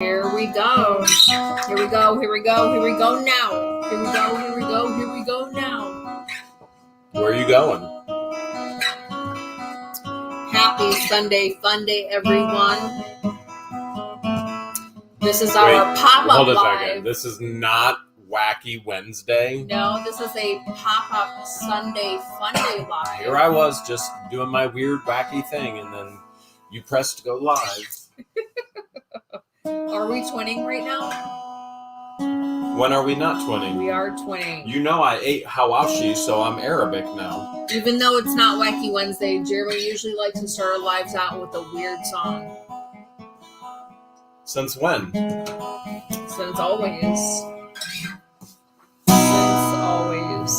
Here we go. Here we go. Here we go. Here we go now. Here we go. Here we go. Here we go now. Where are you going? Happy Sunday fun day, everyone. This is our pop-up hold a live. second. This is not Wacky Wednesday. No, this is a pop-up Sunday fun day live. Here I was just doing my weird wacky thing, and then you pressed go live. Are we twinning right now? When are we not twinning? We are twinning. You know I ate hawashi, so I'm Arabic now. Even though it's not Wacky Wednesday, Jeremy usually likes to start our lives out with a weird song. Since when? Since always. Since always.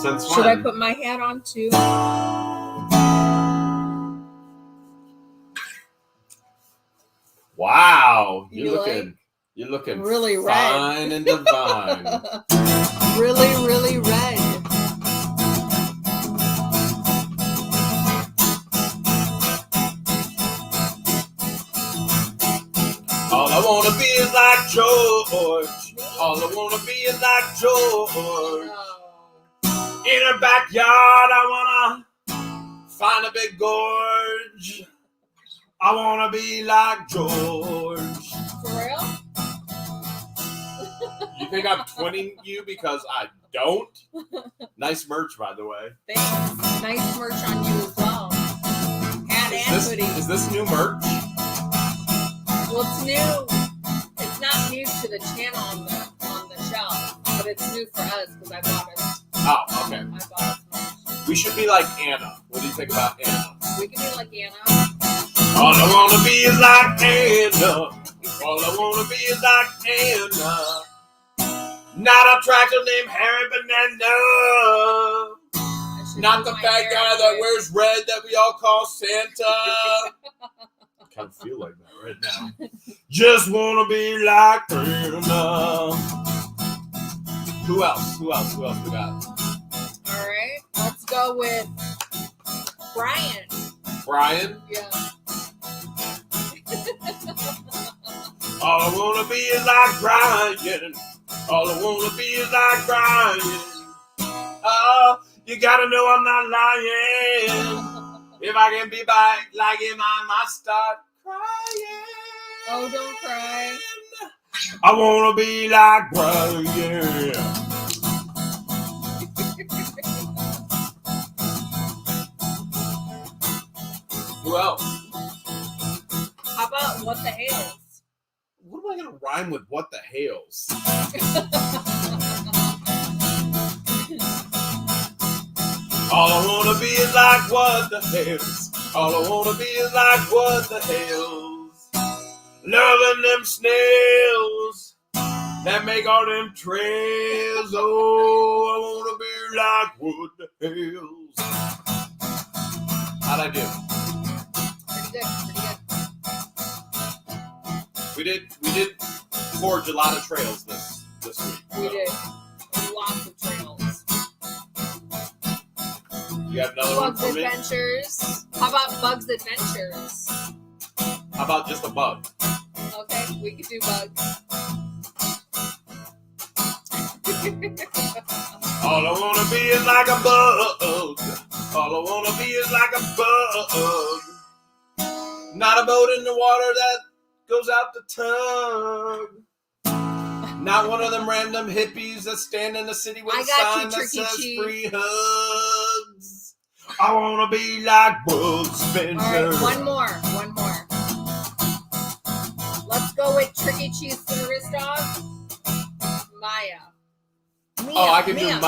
Since when? Should I put my hat on too? Wow, you're looking really fine red. and divine. Really, really red. All I wanna be is like George. All I wanna be is like George. In her backyard, I wanna find a big gorge. I wanna be like George. For real? You think I'm twinning you because I don't? Nice merch, by the way. Thanks. Nice merch on you as well. Hat and hoodie. Is this new merch? Well, it's new. It's not new to the channel on the shelf, but it's new for us because I bought it. Oh, okay. I bought it. We should be like Anna. What do you think about Anna? We can be like Anna. All I wanna be is like Anna. All I wanna be is like Anna. Not a tractor named Harry Banana. Not the fat guy that wears red that we all call Santa. I kind of feel like that right now. Just wanna be like Anna. Who else? Who else we got? All right. Let's go with Brian. Brian? Yeah. All I wanna be is like Brian. All I wanna be is like Brian. Oh, you gotta know I'm not lying. If I can be back like him, I might start crying. Oh, don't cry. I wanna be like Brian. Who else? How about What the Hales? What am I gonna rhyme with What the Hales? All I wanna be is like What the Hales. All I wanna be is like What the Hales. Loving them snails that make all them trails. Oh, I wanna be like What the Hales. How'd I do? Pretty good. We did forge a lot of trails this week. We did. Lots of trails. You have another one Bugs for me? Adventures. How about Bugs Adventures? How about just a bug? Okay, we could do Bugs. All I wanna be is like a bug. All I wanna be is like a bug. Not a boat in the water that goes out the tug. Not one of them random hippies that stand in the city with a sign that says free hugs. I wanna be like Bugs Spencer. All right, one more. Let's go with Tricky Cheese Service Dog. Maya. Mia, I can do Mia.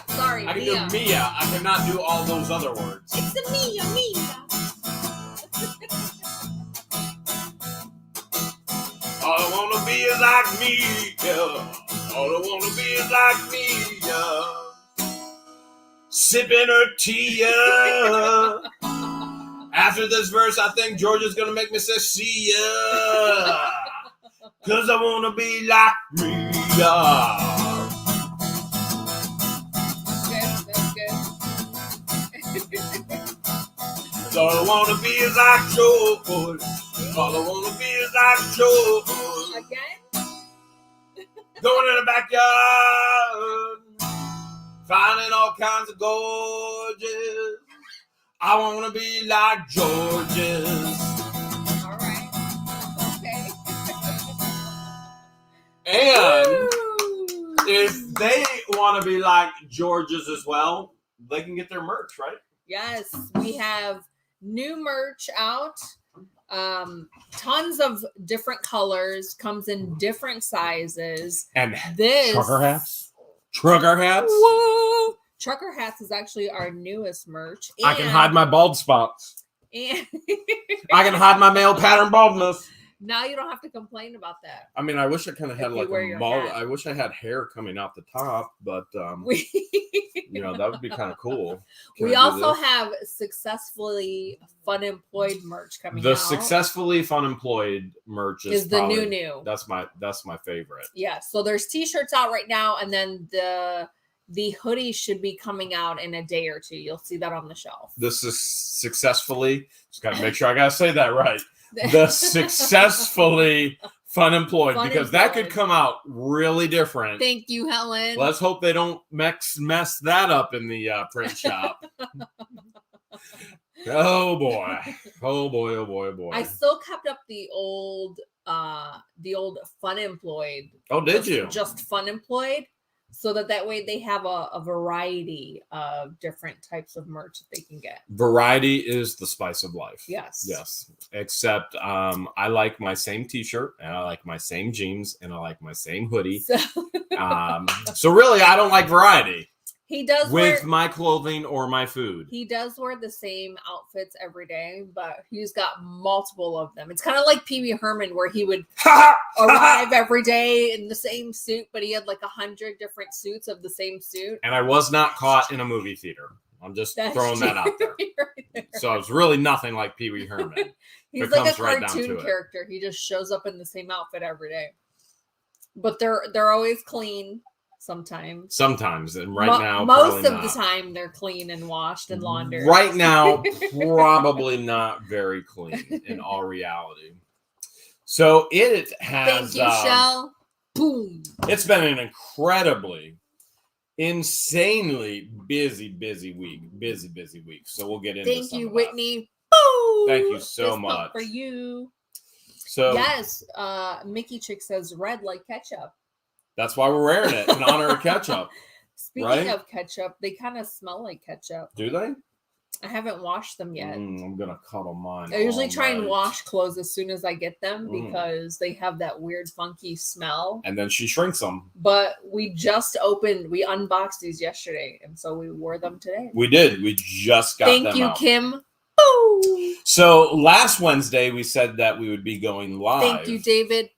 Sorry, I can Mia. do Mia. I cannot do all those other words. It's a Mia. All I wanna be is like me, yeah. All I wanna be is like me, yeah. Sipping her tea, yeah. After this verse, I think George is gonna make me say, see ya. Cause I wanna be like me, yeah. That's good. All I wanna be is like George. All I wanna be is like George. Again? Going in the backyard, finding all kinds of gorges. I wanna be like George's. All right. Okay. And Woo! if they want to be like George's as well, they can get their merch, right? Yes, we have new merch out. Tons of different colors, comes in different sizes. And this trucker hats. Trucker hats. Whoa! Trucker hats is actually our newest merch. I can hide my bald spots. And I can hide my male pattern baldness. now you don't have to complain about that. I mean, I wish I kind of had like wear a your bald. hat. I wish I had hair coming out the top, but you know, that would be kind of cool. We also have successfully fun employed merch coming out. The successfully fun employed merch is the probably, new. That's my favorite. Yeah. So there's t-shirts out right now, and then the hoodie should be coming out in a day or two. You'll see that on the shelf. This is successfully. Just gotta make sure I gotta say that right. The successfully fun employed, because that could come out really different. Thank you, Helen. Let's hope they don't mess that up in the print shop. Oh boy. Oh boy. Oh boy. Oh boy. I still kept up the old fun employed. Oh, did you? Just fun employed, so that way they have a variety of different types of merch that they can get. Variety is the spice of life. Yes. Except I like my same t-shirt, and I like my same jeans, and I like my same hoodie. So really, I don't like variety. He does with my clothing or my food. He does wear the same outfits every day, but he's got multiple of them. It's kind of like Pee Wee Herman, where he would arrive every day in the same suit, but he had like 100 different suits of the same suit. And I was not caught in a movie theater. I'm just throwing that out there. Right. So it's really nothing like Pee Wee Herman. He's like a cartoon character. He just shows up in the same outfit every day. But they're always clean. Sometimes, and right now, most of the time, they're clean and washed and laundered. Right now, probably not very clean in all reality. So it has. Thank you, Shell. Boom. It's been an incredibly, insanely busy week. Busy week. So we'll get into. Thank you, Whitney. Boom. Thank you so much for you. So yes, Mickey Chick says red like ketchup. That's why we're wearing it, in honor of ketchup. Speaking of ketchup, they kind of smell like ketchup. Do they? I haven't washed them yet. I'm going to cuddle mine. I usually try and wash clothes as soon as I get them because they have that weird, funky smell. And then she shrinks them. But we unboxed these yesterday, and so we wore them today. We did. We just got them out. Thank you, Kim. Boo! So last Wednesday, we said that we would be going live. Thank you, David.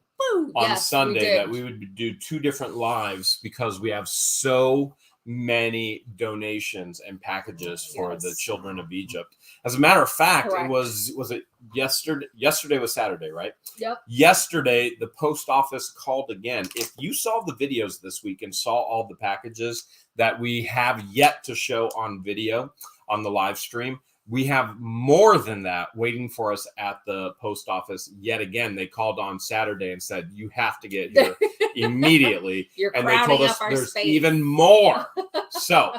On Sunday, that we would do 2 different lives because we have so many donations and packages for the children of Egypt. As a matter of fact, Correct. was it yesterday? Yesterday was Saturday, right? Yep. Yesterday, the post office called again. If you saw the videos this week and saw all the packages that we have yet to show on video on the live stream, we have more than that waiting for us at the post office. Yet again, they called on Saturday and said, you have to get here immediately. And they told us there's space. even more. So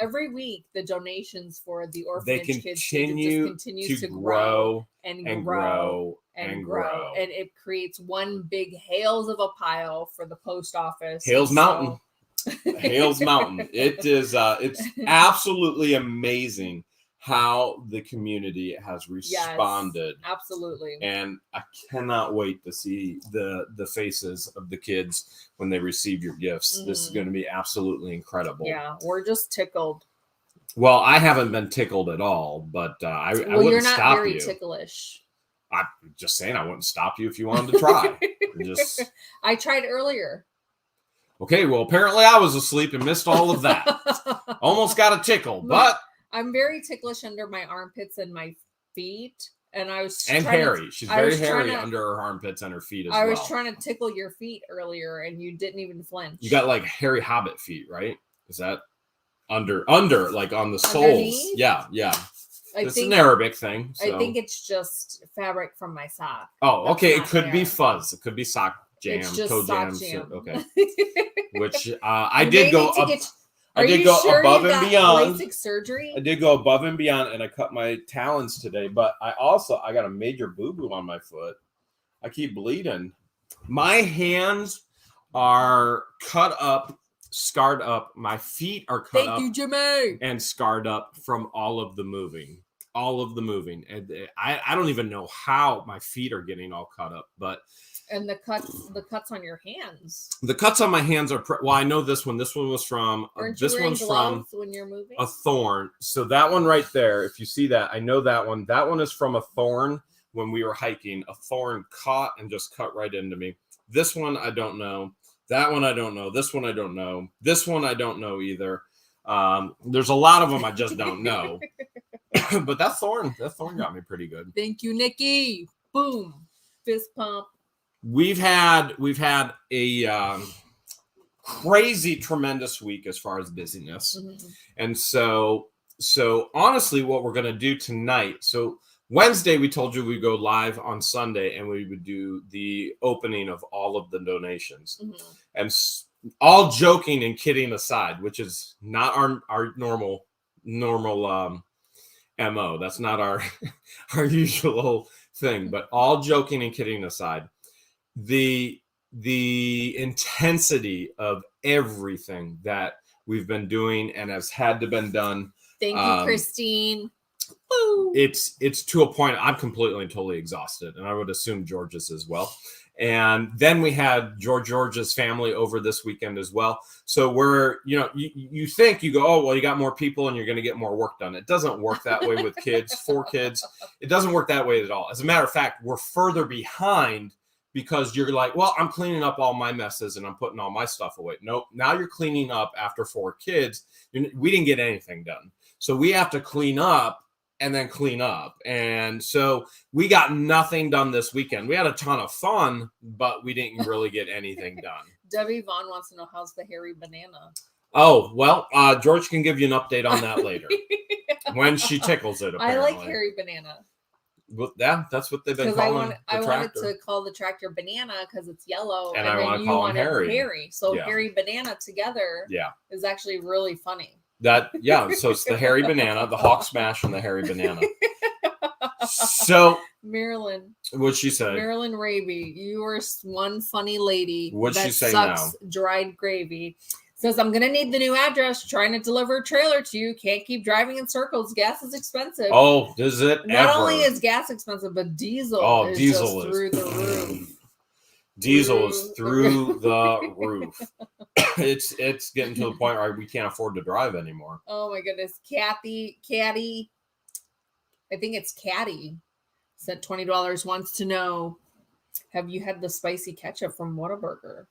every week, the donations for the Orphanage Kids continues to grow and grow. And it creates one big Hales of a pile for the post office. Hales Mountain. Hales Mountain. It is it's absolutely amazing how the community has responded. Yes, absolutely. And I cannot wait to see the faces of the kids when they receive your gifts. This is going to be absolutely incredible. Yeah, we're just tickled. Well, I haven't been tickled at all, but I wouldn't stop you. You're not very ticklish. I'm just saying I wouldn't stop you if you wanted to try. I tried earlier. Okay, well, apparently I was asleep and missed all of that. Almost got a tickle, but I'm very ticklish under my armpits and my feet, and I was hairy. She's very hairy under her armpits and her feet as well. I was trying to tickle your feet earlier, and you didn't even flinch. You got like hairy hobbit feet, right? Is that under like on the soles? Underneath? Yeah. It's an Arabic thing. So. I think it's just fabric from my sock. Oh, okay. It could be fuzz. It could be sock jam, it's just toe sock jam. jam. Okay. Which I did go up. I did go above and beyond. LASIK surgery? I did go above and beyond, and I cut my talons today. But I got a major boo-boo on my foot. I keep bleeding. My hands are cut up, scarred up. My feet are cut up. Thank you, Jimmy. And scarred up from all of the moving. And I don't even know how my feet are getting all cut up, but. And the cuts on your hands. The cuts on my hands are well. I know this one. This one was from. This one's from when you're moving? A thorn. So that one right there, if you see that, I know that one. That one is from a thorn when we were hiking. A thorn caught and just cut right into me. This one I don't know. That one I don't know. This one I don't know. This one I don't know either. There's a lot of them I just don't know. But that thorn got me pretty good. Thank you, Nikki. Boom. Fist pump. We've had a crazy, tremendous week as far as busyness. Mm-hmm. And so honestly, what we're going to do tonight, so Wednesday, we told you we'd go live on Sunday and we would do the opening of all of the donations. Mm-hmm. And all joking and kidding aside, which is not our normal MO. That's not our usual thing, but all joking and kidding aside, the intensity of everything that we've been doing and has had to been done. Thank you, Christine. Woo. It's to a point I'm completely and totally exhausted, and I would assume George is as well. And then we had George's family over this weekend as well. So we're, you think you go, oh, well, you got more people and you're going to get more work done. It doesn't work that way with kids, 4 kids. It doesn't work that way at all. As a matter of fact, we're further behind because you're like, well, I'm cleaning up all my messes and I'm putting all my stuff away. Nope. Now you're cleaning up after 4 kids. We didn't get anything done. So we have to clean up and then clean up. And so we got nothing done this weekend. We had a ton of fun, but we didn't really get anything done. Debbie Vaughn wants to know, how's the hairy banana? Oh, well, George can give you an update on that later. When she tickles it, apparently. I like hairy banana. Well, yeah, that's what they've been calling I wanted to call the tractor banana because it's yellow. And I want to call him Harry. So hairy banana together is actually really funny. So it's the hairy banana, the hawk smash, and the hairy banana. So Marilyn, what'd she say? Marilyn Raby, you are one funny lady. What'd she say now? Dried gravy. Says, I'm going to need the new address. Trying to deliver a trailer to you. Can't keep driving in circles. Gas is expensive. Oh, is it? Not only is gas expensive, but diesel is just through the roof. Diesel is through the roof. It's getting to the point where we can't afford to drive anymore. Oh my goodness. Caddy. I think it's Caddy. Said $20 wants to know, have you had the spicy ketchup from Whataburger?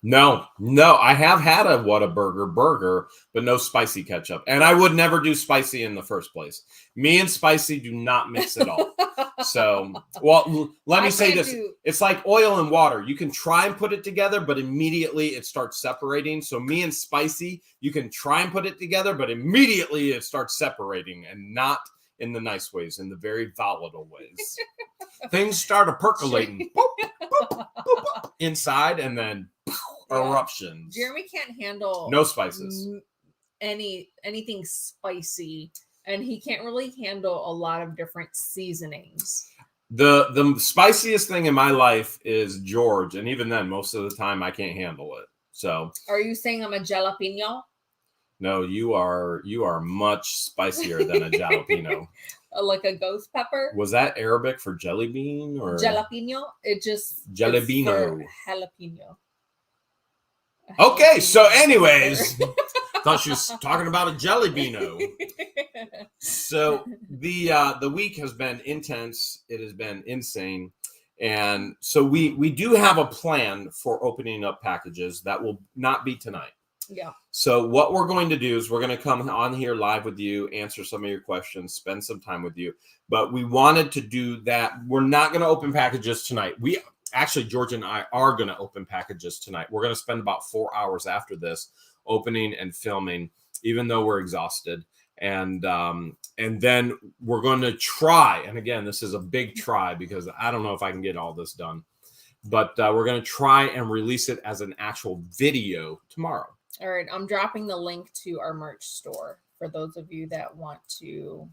No, I have had a Whataburger burger, but no spicy ketchup. And I would never do spicy in the first place. Me and spicy do not mix at all. So, well, let me say this. It's like oil and water. You can try and put it together, but immediately it starts separating. So me and spicy, you can try and put it together, but immediately it starts separating, and not in the nice ways, in the very volatile ways. Things start percolating boop, boop, boop, inside, and then eruptions. Jeremy can't handle no spices, anything spicy, and he can't really handle a lot of different seasonings. The spiciest thing in my life is George, and even then, most of the time, I can't handle it. So, are you saying I'm a jalapeno? No, you are much spicier than a jalapeno. Like a ghost pepper? Was that Arabic for jelly bean or jalapeno? It just jalapeno. Jalapeno. Okay, so anyways, thought she was talking about a jelly beano. So the week has been intense. It has been insane. And so we do have a plan for opening up packages that will not be tonight. Yeah. So what we're going to do is we're going to come on here live with you, answer some of your questions, spend some time with you. But we wanted to do that. We're not going to open packages tonight. Actually, George and I are going to open packages tonight. We're going to spend about 4 hours after this opening and filming, even though we're exhausted. And And then we're going to try, and again, this is a big try because I don't know if I can get all this done, but we're going to try and release it as an actual video tomorrow. All right, I'm dropping the link to our merch store for those of you that want to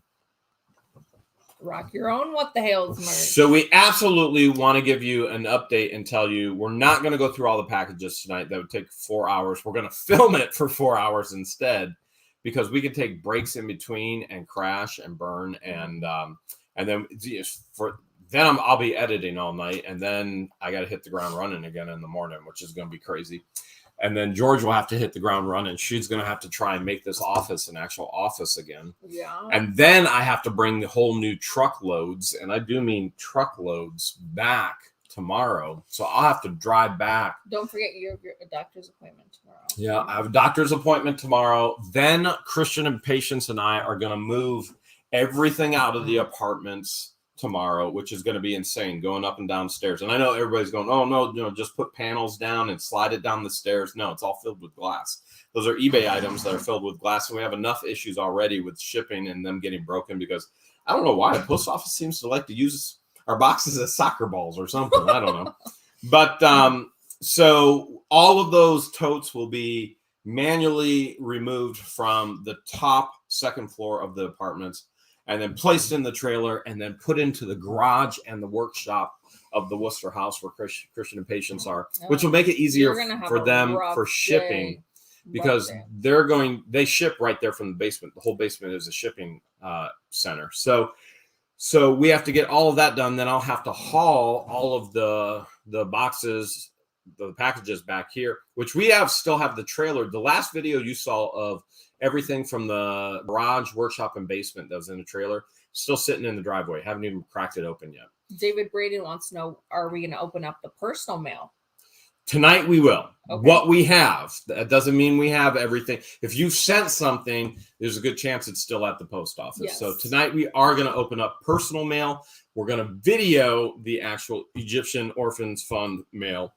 rock your own What the Hales merch. So we absolutely want to give you an update and tell you we're not going to go through all the packages tonight. That would take 4 hours. We're going to film it for 4 hours instead, because we can take breaks in between and crash and burn, and then I'll be editing all night, and then I got to hit the ground running again in the morning, which is going to be crazy. And then George will have to hit the ground running. She's going to have to try and make this office an actual office again. Yeah. And then I have to bring the whole new truckloads, and I do mean truckloads, back tomorrow. So I'll have to drive back. Don't forget you have a doctor's appointment tomorrow. Yeah, I have a doctor's appointment tomorrow. Then Christian and Patience and I are going to move everything out of the apartments tomorrow, which is going to be insane, going up and down stairs. And I know everybody's going, oh no, just put panels down and slide it down the stairs. No, it's all filled with glass. Those are eBay items that are filled with glass, and we have enough issues already with shipping and them getting broken, because I don't know why the post office seems to like to use our boxes as soccer balls or something. I don't know. But so all of those totes will be manually removed from the top second floor of the apartments, and then placed in the trailer, and then put into the garage and the workshop of the Worcester house where Christian and Patience are, which will make it easier for them for shipping, because they ship right there from the basement. The whole basement is a shipping center. So we have to get all of that done. Then I'll have to haul all of the boxes, the packages back here, which we still have the trailer. The last video you saw of everything from the garage, workshop, and basement that was in the trailer, still sitting in the driveway. Haven't even cracked it open yet. David Braden wants to know, are we going to open up the personal mail? Tonight we will. Okay. What we have, that doesn't mean we have everything. If you've sent something, there's a good chance it's still at the post office. Yes. So tonight we are going to open up personal mail. We're going to video the actual Egyptian Orphans Fund mail,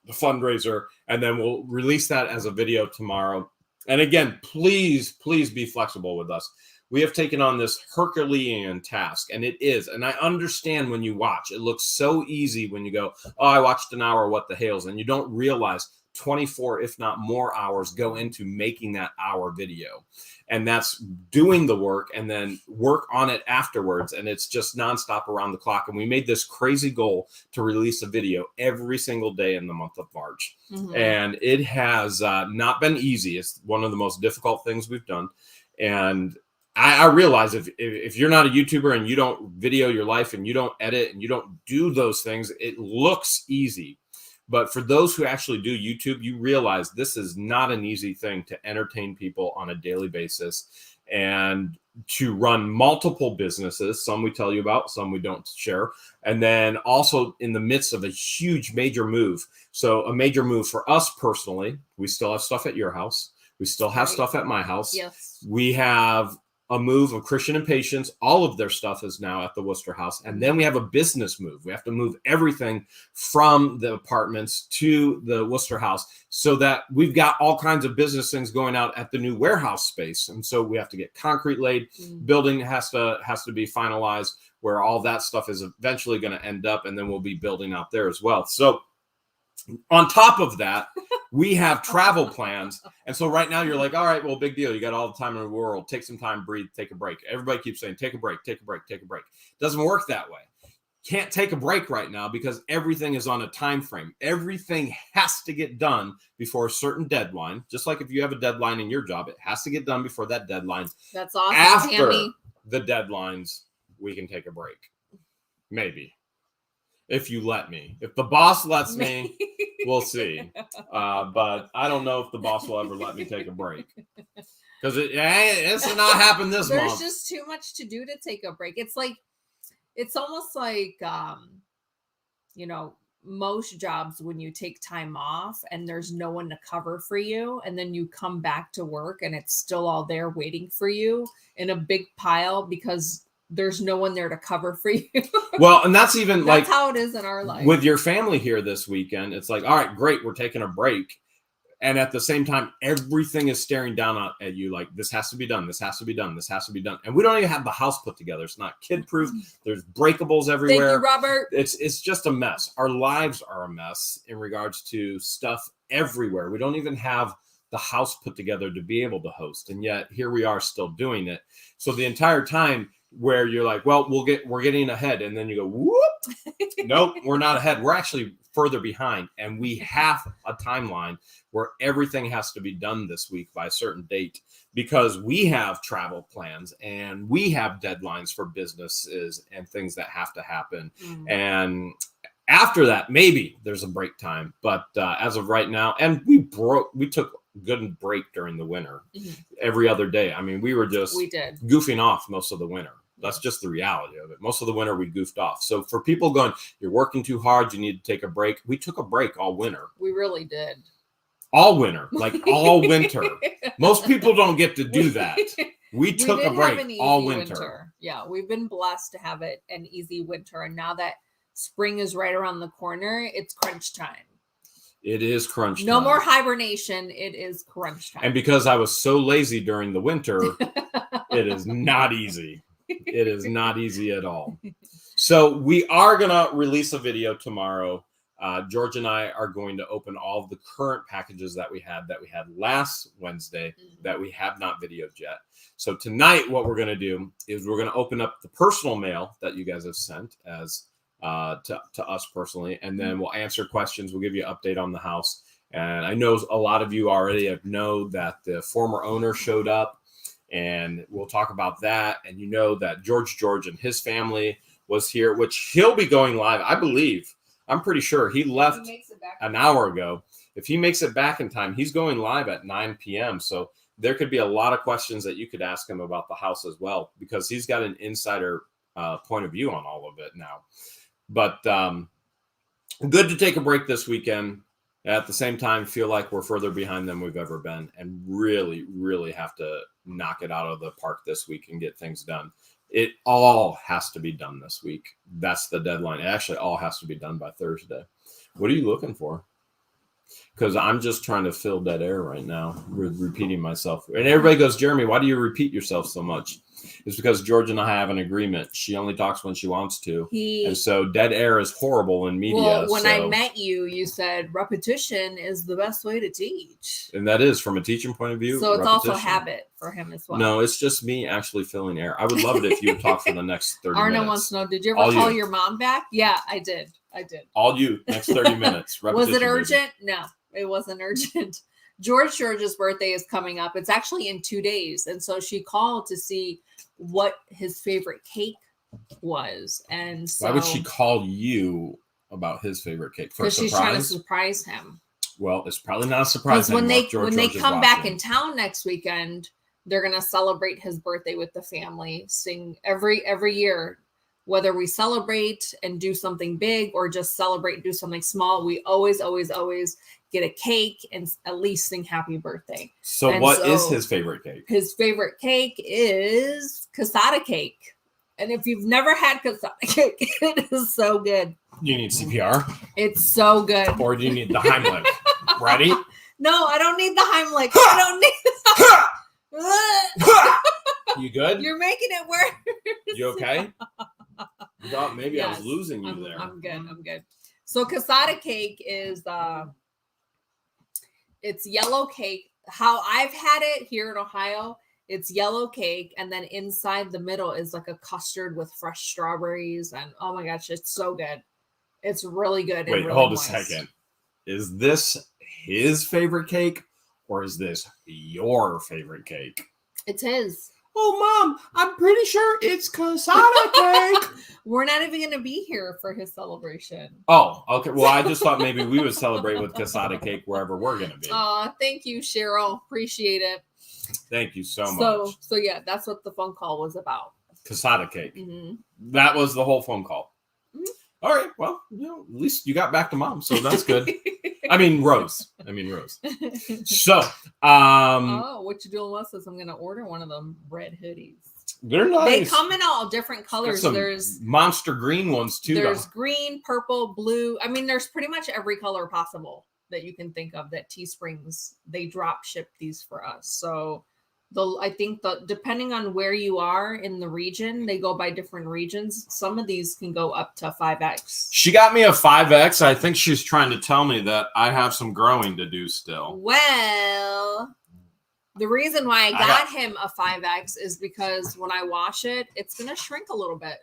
the fundraiser, and then we'll release that as a video tomorrow. And again, please be flexible with us. We have taken on this Herculean task, and it is. And I understand when you watch, it looks so easy when you go, oh, I watched an hour, What the Hales, and you don't realize 24, if not more hours go into making that hour video. And that's doing the work and then work on it afterwards. And it's just nonstop around the clock. And we made this crazy goal to release a video every single day in the month of March. Mm-hmm. And it has not been easy. It's one of the most difficult things we've done. And I realize if you're not a YouTuber and you don't video your life and you don't edit and you don't do those things, it looks easy. But for those who actually do YouTube, you realize this is not an easy thing to entertain people on a daily basis and to run multiple businesses. Some we tell you about, some we don't share. And then also in the midst of a huge major move. So a major move for us personally, we still have stuff at your house. We still have stuff at my house. Yes. We have a move of Christian and Patience. All of their stuff is now at the Worcester house. And then we have a business move. We have to move everything from the apartments to the Worcester house so that we've got all kinds of business things going out at the new warehouse space. And so we have to get concrete laid. Building has to be finalized where all that stuff is eventually going to end up. And then we'll be building out there as well. So on top of that, we have travel plans. And so right now you're like, all right, well, big deal. You got all the time in the world. Take some time, breathe, take a break. Everybody keeps saying, take a break, take a break, take a break. Doesn't work that way. Can't take a break right now because everything is on a time frame. Everything has to get done before a certain deadline. Just like if you have a deadline in your job, it has to get done before that deadline. That's awesome. After Tammy. The deadlines, we can take a break. Maybe. If you let me. If the boss lets me, we'll see. But I don't know if the boss will ever let me take a break. Because it's not happened this month. There's just too much to do to take a break. It's almost like, most jobs when you take time off and there's no one to cover for you. And then you come back to work and it's still all there waiting for you in a big pile because there's no one there to cover for you. Well, and that's even that's how it is in our life. With your family here this weekend, it's like, all right, great, we're taking a break. And at the same time, everything is staring down at you like, this has to be done. This has to be done. This has to be done. And we don't even have the house put together. It's not kid-proof. There's breakables everywhere. Thank you, Robert. It's just a mess. Our lives are a mess in regards to stuff everywhere. We don't even have the house put together to be able to host. And yet here we are still doing it. So the entire time where you're like, well, we're getting ahead. And then you go, whoop. Nope, we're not ahead. We're actually further behind. And we have a timeline where everything has to be done this week by a certain date because we have travel plans and we have deadlines for businesses and things that have to happen. And after that, maybe there's a break time. But as of right now, and we took good break during the winter every other day. I mean, we did goofing off most of the winter. That's just the reality of it. Most of the winter we goofed off. So for people going, you're working too hard, you need to take a break. We took a break all winter. We really did. All winter, like all winter. Most people don't get to do that. We took a break all winter. Yeah, we've been blessed to have an easy winter. And now that spring is right around the corner, it's crunch time. It is crunch time. No more hibernation. It is crunch time. And because I was so lazy during the winter, it is not easy. It is not easy at all. So we are going to release a video tomorrow. George and I are going to open all of the current packages that we had last Wednesday that we have not videoed yet. So tonight, what we're going to do is we're going to open up the personal mail that you guys have sent as to us personally, and then we'll answer questions. We'll give you an update on the house. And I know a lot of you already know that the former owner showed up, and we'll talk about that. And you know that George and his family was here, which he'll be going live, I believe. I'm pretty sure he left an hour ago. If he makes it back in time, he's going live at 9 p.m. So there could be a lot of questions that you could ask him about the house as well, because he's got an insider point of view on all of it now. But good to take a break this weekend. At the same time, feel like we're further behind than we've ever been and really, really have to knock it out of the park this week and get things done. It all has to be done this week. That's the deadline. It actually all has to be done by Thursday. What are you looking for? Because I'm just trying to fill dead air right now, repeating myself. And everybody goes, Jeremy, why do you repeat yourself so much? It's because George and I have an agreement. She only talks when she wants to. And so dead air is horrible in media. Well, when I met you, you said repetition is the best way to teach. And that is from a teaching point of view. So it's also habit for him as well. No, it's just me actually filling air. I would love it if you would talk for the next 30 minutes. Arna wants to know, did you ever call your mom back? Yeah, I did. All you, next 30 minutes. Was it urgent? No, it wasn't urgent. George's birthday is coming up. It's actually in 2 days. And so she called to see what his favorite cake was. And so why would she call you about his favorite cake? Because she's trying to surprise him. Well, it's probably not a surprise. When they come back in town next weekend, they're gonna celebrate his birthday with the family. Sing every year. Whether we celebrate and do something big or just celebrate and do something small, we always get a cake and at least sing happy birthday. So what is his favorite cake? His favorite cake is casada cake. And if you've never had casada cake, it is so good. You need CPR? It's so good. Or do you need the Heimlich? Ready? No, I don't need the Heimlich. I don't need You good? You're making it worse. You okay? I thought maybe I was losing you there. I'm good. So casada cake is it's yellow cake. How I've had it here in Ohio, it's yellow cake, and then inside the middle is like a custard with fresh strawberries, and oh my gosh, it's so good. It's really good. Wait, really hold a second. Is this his favorite cake, or is this your favorite cake? It's his. Oh, Mom, I'm pretty sure it's casada cake. We're not even going to be here for his celebration. Oh, okay. Well, I just thought maybe we would celebrate with casada cake wherever we're going to be. Oh, thank you, Cheryl. Appreciate it. Thank you so much. So yeah, that's what the phone call was about. Casada cake. Mm-hmm. That was the whole phone call. Mm-hmm. All right. Well, at least you got back to Mom, so that's good. I mean, Rose. So, what you doing with us? I'm going to order one of them red hoodies. They're nice. They come in all different colors. There's monster green ones too. There's green, purple, blue. I mean, there's pretty much every color possible. that you can think of that Teesprings, they drop ship these for us. So I think depending on where you are in the region, they go by different regions. Some of these can go up to 5X. She got me a 5X. I think she's trying to tell me that I have some growing to do still. Well, the reason why I got him a 5X is because when I wash it, it's going to shrink a little bit.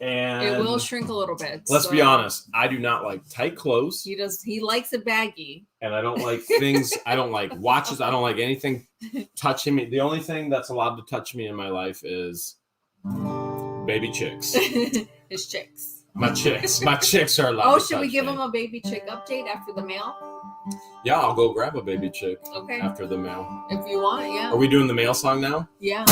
And it will shrink a little bit. Let's be honest. I do not like tight clothes. He likes it baggy. And I don't like things. I don't like watches. I don't like anything touching me. The only thing that's allowed to touch me in my life is baby chicks. His chicks. My chicks. My chicks are allowed to should we give me. him a baby chick update after the mail? Yeah, I'll go grab a baby chick. Okay. After the mail. If you want, yeah. Are we doing the mail song now? Yeah.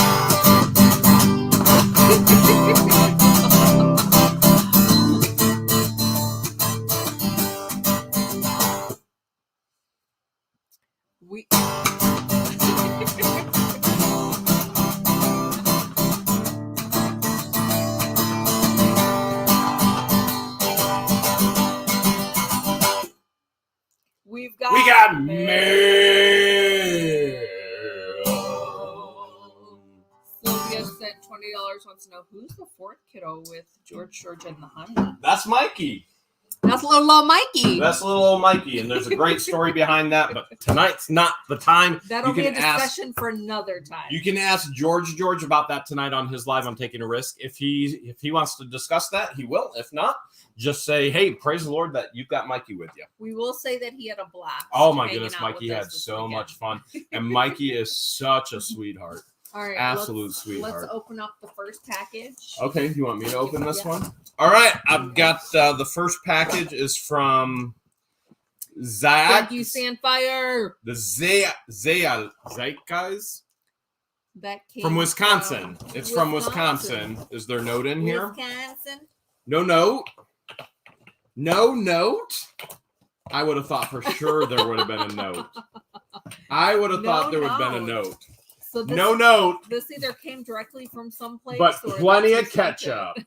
We got mail. Sylvia sent $20. Wants to know who's the fourth kiddo with George and the Honey. That's Mikey. That's little old Mikey. That's little old Mikey, and there's a great story behind that. But tonight's not the time. That'll be a discussion for another time. You can ask George about that tonight on his live. I'm taking a risk. If he wants to discuss that, he will. If not, just say, hey, praise the Lord that you've got Mikey with you. We will say that he had a blast. Oh my goodness, Mikey had so much fun. And Mikey is such a sweetheart. All right. Absolute sweetheart. Let's open up the first package. Okay, you want me to open this one? All right, I've got the first package is from Zach. Thank you, Sandfire. The Zach guys. That came from Wisconsin. It's from Wisconsin. Is there a note in here? Wisconsin. No note. No note. I would have thought for sure there would have been a note. I would have thought there would have been a note. So no note. This either came directly from someplace, but or plenty of ketchup.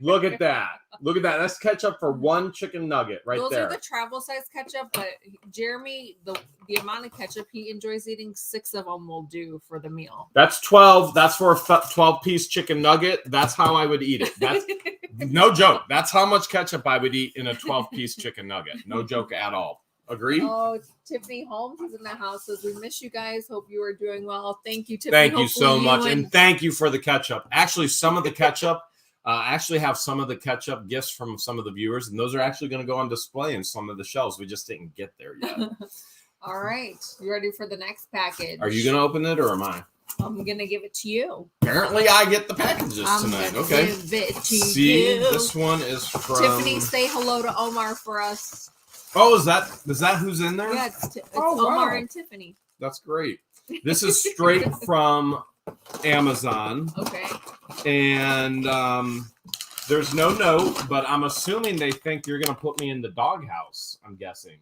Look at that. Look at that. That's ketchup for one chicken nugget right there. Those are the travel size ketchup, but Jeremy, the amount of ketchup he enjoys eating, 6 of them will do for the meal. That's 12. That's for a 12-piece chicken nugget. That's how I would eat it. That's no joke. That's how much ketchup I would eat in a 12-piece chicken nugget. No joke at all. Agreed? Oh, Tiffany Holmes is in the house. Says we miss you guys. Hope you are doing well. Thank you, Tiffany. Thank you so much, and thank you for the ketchup. Actually, some of the ketchup, actually have some of the ketchup gifts from some of the viewers, and those are actually going to go on display in some of the shelves. We just didn't get there yet. All right, you ready for the next package? Are you going to open it, or am I? I'm going to give it to you. Apparently, I get the packages tonight. Okay. Give it to See, you. this one is from Tiffany. Say hello to Omar for us. Oh, is that who's in there? Yeah, it's Omar and Tiffany. That's great. This is straight from Amazon. Okay. And there's no note, but I'm assuming they think you're going to put me in the doghouse, I'm guessing.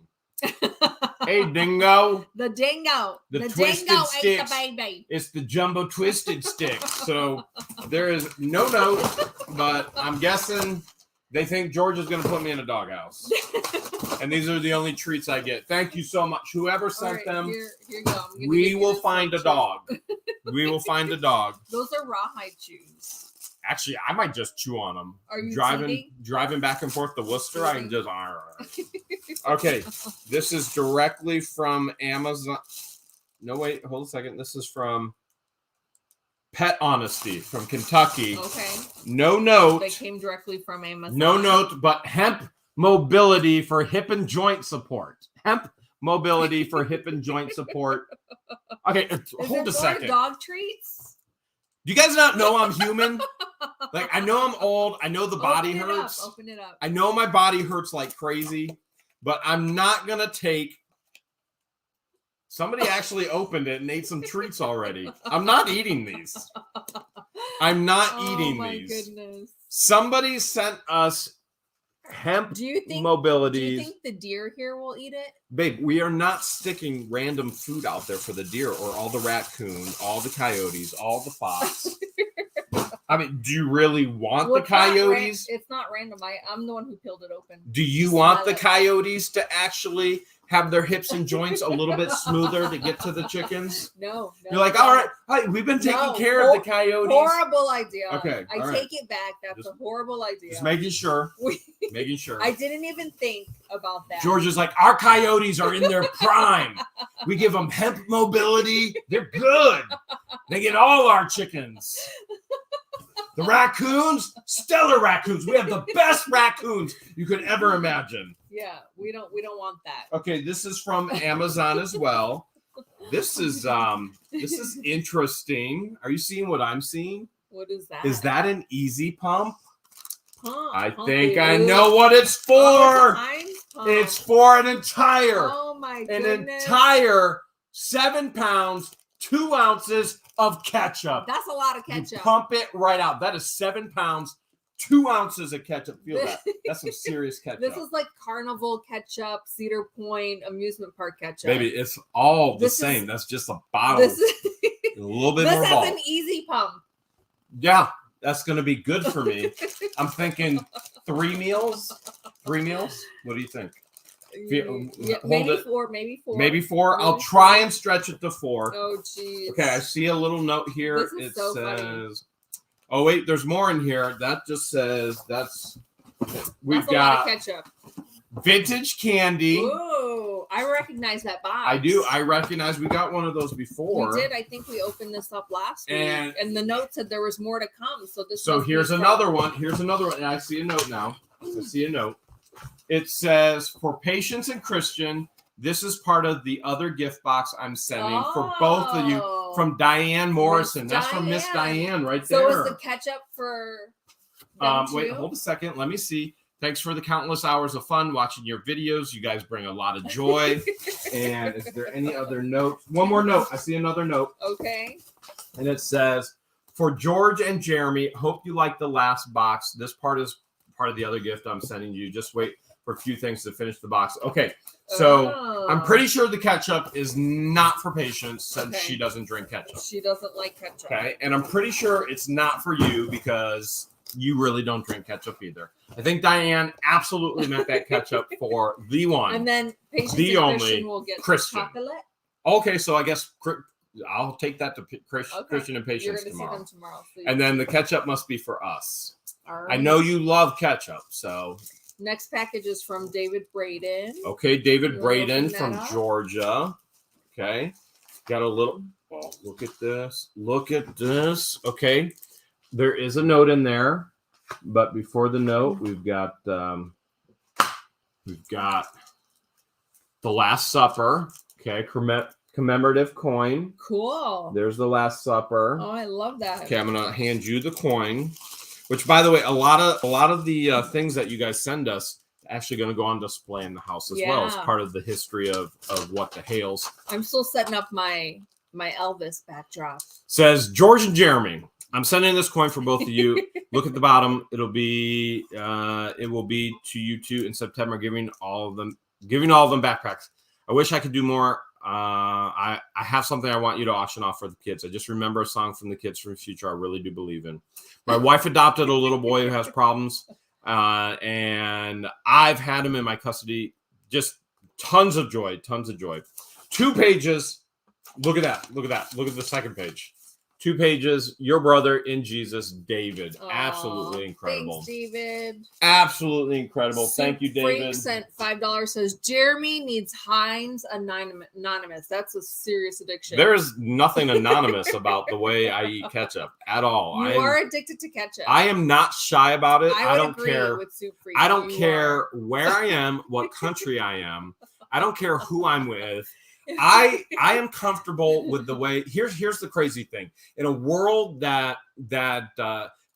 Hey, dingo. The dingo. The twisted dingo sticks. Ate the baby. It's the jumbo twisted stick. So there is no note, but I'm guessing they think George is going to put me in a doghouse. And these are the only treats I get. Thank you so much. Whoever sent them, here you go. we will find a dog. We will find a dog. Those are rawhide chews. Actually, I might just chew on them. Are you driving back and forth to Worcester? I can just. Okay, this is directly from Amazon. No, wait, hold a second. This is from Pet Honesty from Kentucky. Okay. No note. They came directly from Amazon. No note, but hemp mobility for hip and joint support. Hemp mobility for hip and joint support. Okay, hold a second. Dog treats? Do you guys not know I'm human? Like, I know I'm old. I know the body hurts. Open it up. I know my body hurts like crazy, but I'm not going to take. Somebody actually opened it and ate some treats already. I'm not eating these. I'm not eating these. Goodness. Somebody sent us hemp mobilities. Do you think the deer here will eat it? Babe, we are not sticking random food out there for the deer or all the raccoon, all the coyotes, all the fox. I mean, do you really want the coyotes? It's not random. I'm the one who peeled it open. Do you want the coyotes to actually have their hips and joints a little bit smoother to get to the chickens? No. You're like, all right, we've been taking care of the coyotes. Horrible idea. Okay, I take it back. That's a horrible idea. Just making sure. Making sure. I didn't even think about that. George is like, our coyotes are in their prime. We give them hemp mobility. They're good. They get all our chickens. The raccoons, stellar raccoons. We have the best raccoons you could ever imagine. Yeah, we don't want that. Okay, this is from Amazon as well. This is interesting. Are you seeing what I'm seeing? What is that? Is that an easy pump? I Pumpy. think I know what it's for. It's for an entire 7 pounds, 2 ounces of ketchup. That's a lot of ketchup. You pump it right out. That is 7 pounds, 2 ounces of ketchup. Feel that? That's some serious ketchup. This is like Carnival ketchup, Cedar Point amusement park ketchup. Baby, it's all the same. That's just a bottle. A little bit more This bulk. has an easy pump. Yeah, that's going to be good for me. I'm thinking 3 meals. 3 meals? What do you think? Yeah, maybe four. Maybe 4. I'll try and stretch it to 4. Oh, geez. Okay, I see a little note here. This is so funny. Oh, wait, there's more in here. That just says we've got a lot of ketchup. Vintage candy. Ooh, I recognize that box. I do. I recognize we got one of those before. We did. I think we opened this up last week. And the note said there was more to come. So here's another one. Here's another one. And I see a note now. I see a note. It says, for Patience and Christian, this is part of the other gift box I'm sending for both of you from Diane Morrison. That's from Miss Diane right there. So is the ketchup for them too? Wait, hold a second. Let me see. Thanks for the countless hours of fun watching your videos. You guys bring a lot of joy. And is there any other notes? One more note. I see another note. Okay. And it says, for George and Jeremy, hope you like the last box. This part is part of the other gift I'm sending you. Just wait for a few things to finish the box. Okay. So I'm pretty sure the ketchup is not for Patience since she doesn't drink ketchup. She doesn't like ketchup. Okay. And I'm pretty sure it's not for you because you really don't drink ketchup either. I think Diane absolutely meant that ketchup for the one. And then Patience the and only Christian will get Christian. chocolate. Okay, so I guess I'll take that to Christian and Patience tomorrow. See them tomorrow. So and then the ketchup must be for us. All right. I know you love ketchup, so. Next package is from David Braden. Okay, David Braden from Georgia. Okay, got a little. Oh, look at this. Look at this. Okay, there is a note in there, but before the note, we've got the Last Supper. Okay, commemorative coin. Cool. There's the Last Supper. Oh, I love that. Okay, I'm gonna hand you the coin. Which, by the way, a lot of the things that you guys send us actually going to go on display in the house as well as part of the history of what the Hales. I'm still setting up my Elvis backdrop. Says George and Jeremy. I'm sending this coin for both of you. Look at the bottom. It will be to you two in September, giving all of them backpacks. I wish I could do more. I have something I want you to auction off for the kids. I just remember a song from the Kids from the Future I really do believe in. My wife adopted a little boy who has problems, and I've had him in my custody. Just tons of joy. 2 pages. Look at that. Look at the second page. 2 pages. Your brother in Jesus, David. Aww, absolutely incredible. Thanks, David. Absolutely incredible. Thank you, David. Frank sent $5. Says Jeremy needs Heinz Anonymous. That's a serious addiction. There is nothing anonymous about the way I eat ketchup at all. You are addicted to ketchup. I am not shy about it. I don't agree care. With Soup Free. I don't care where I am, what country I am. I don't care who I'm with. I am comfortable with the way. Here's the crazy thing. In a world that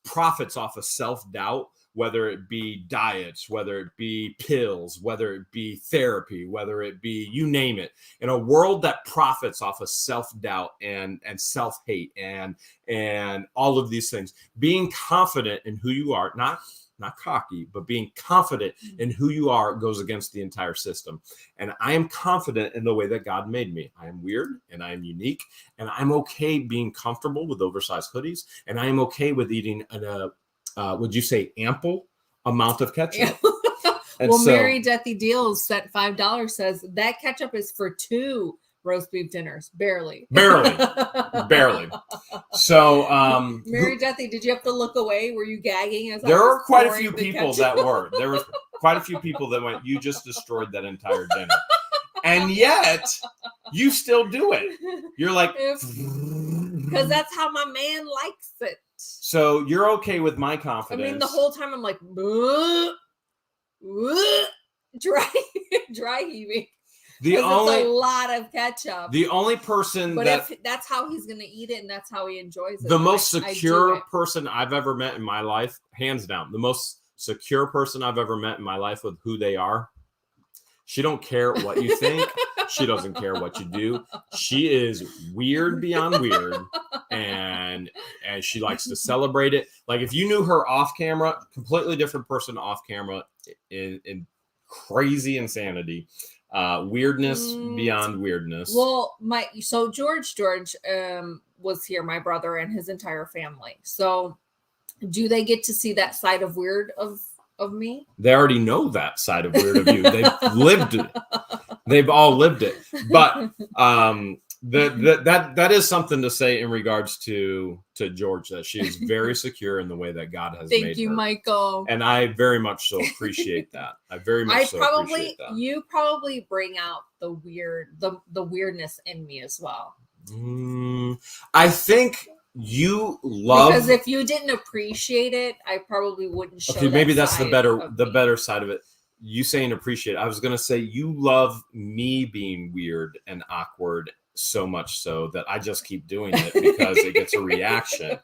profits off of self-doubt, whether it be diets, whether it be pills, whether it be therapy, whether it be you name it, in a world that profits off of self-doubt and self-hate and all of these things, being confident in who you are, not cocky, but being confident in who you are goes against the entire system. And I am confident in the way that God made me. I am weird and I am unique, and I'm okay being comfortable with oversized hoodies, and I am okay with eating would you say ample amount of ketchup? And well, so, Mary Deathy Deals sent $5, says that ketchup is for 2 roast beef dinners. Barely. barely. So, Mary Deathy, did you have to look away? Were you gagging as there I was were quite a pouring few the people ketchup? that were. There was quite a few people that went, you just destroyed that entire dinner. And yet, you still do it. You're like, because that's how my man likes it. So you're okay with my confidence. I mean, the whole time I'm like, dry heaving. It's a lot of ketchup. The only person but if that's how he's gonna eat it and that's how he enjoys it. The most secure person I've ever met in my life, hands down, the most secure person I've ever met in my life with who they are. She don't care what you think. She doesn't care what you do. She is weird beyond weird, and she likes to celebrate it. Like if you knew her off camera, completely different person off camera, in crazy insanity, weirdness beyond weirdness. Well, George was here, my brother and his entire family. So, do they get to see that side of weird of me? They already know that side of weird of you. They've lived it. They've all lived it. But that is something to say in regards to George, that she is very secure in the way that God has made her. Thank you, Michael. And I very much so appreciate that. I very much appreciate that. You probably bring out the weirdness in me as well. I think you love, because if you didn't appreciate it, I probably wouldn't show. Okay, maybe that's the better side of it. You saying appreciate. I was gonna say you love me being weird and awkward so much so that I just keep doing it because it gets a reaction.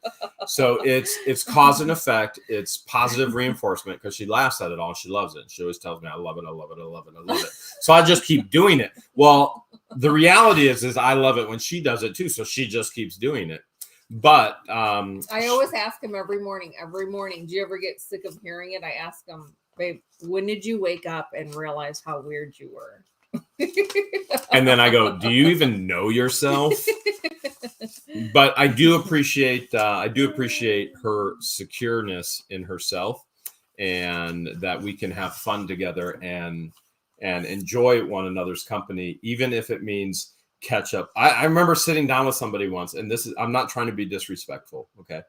So it's cause and effect. It's positive reinforcement because she laughs at it all and she loves it. She always tells me, I love it, I love it, I love it, I love it. So I just keep doing it. Well, the reality is I love it when she does it too. So she just keeps doing it. But I always ask him every morning, do you ever get sick of hearing it? I ask him, babe, when did you wake up and realize how weird you were? And then I go, do you even know yourself? But I do appreciate her secureness in herself, and that we can have fun together and enjoy one another's company, even if it means ketchup. I remember sitting down with somebody once, and I'm not trying to be disrespectful, okay?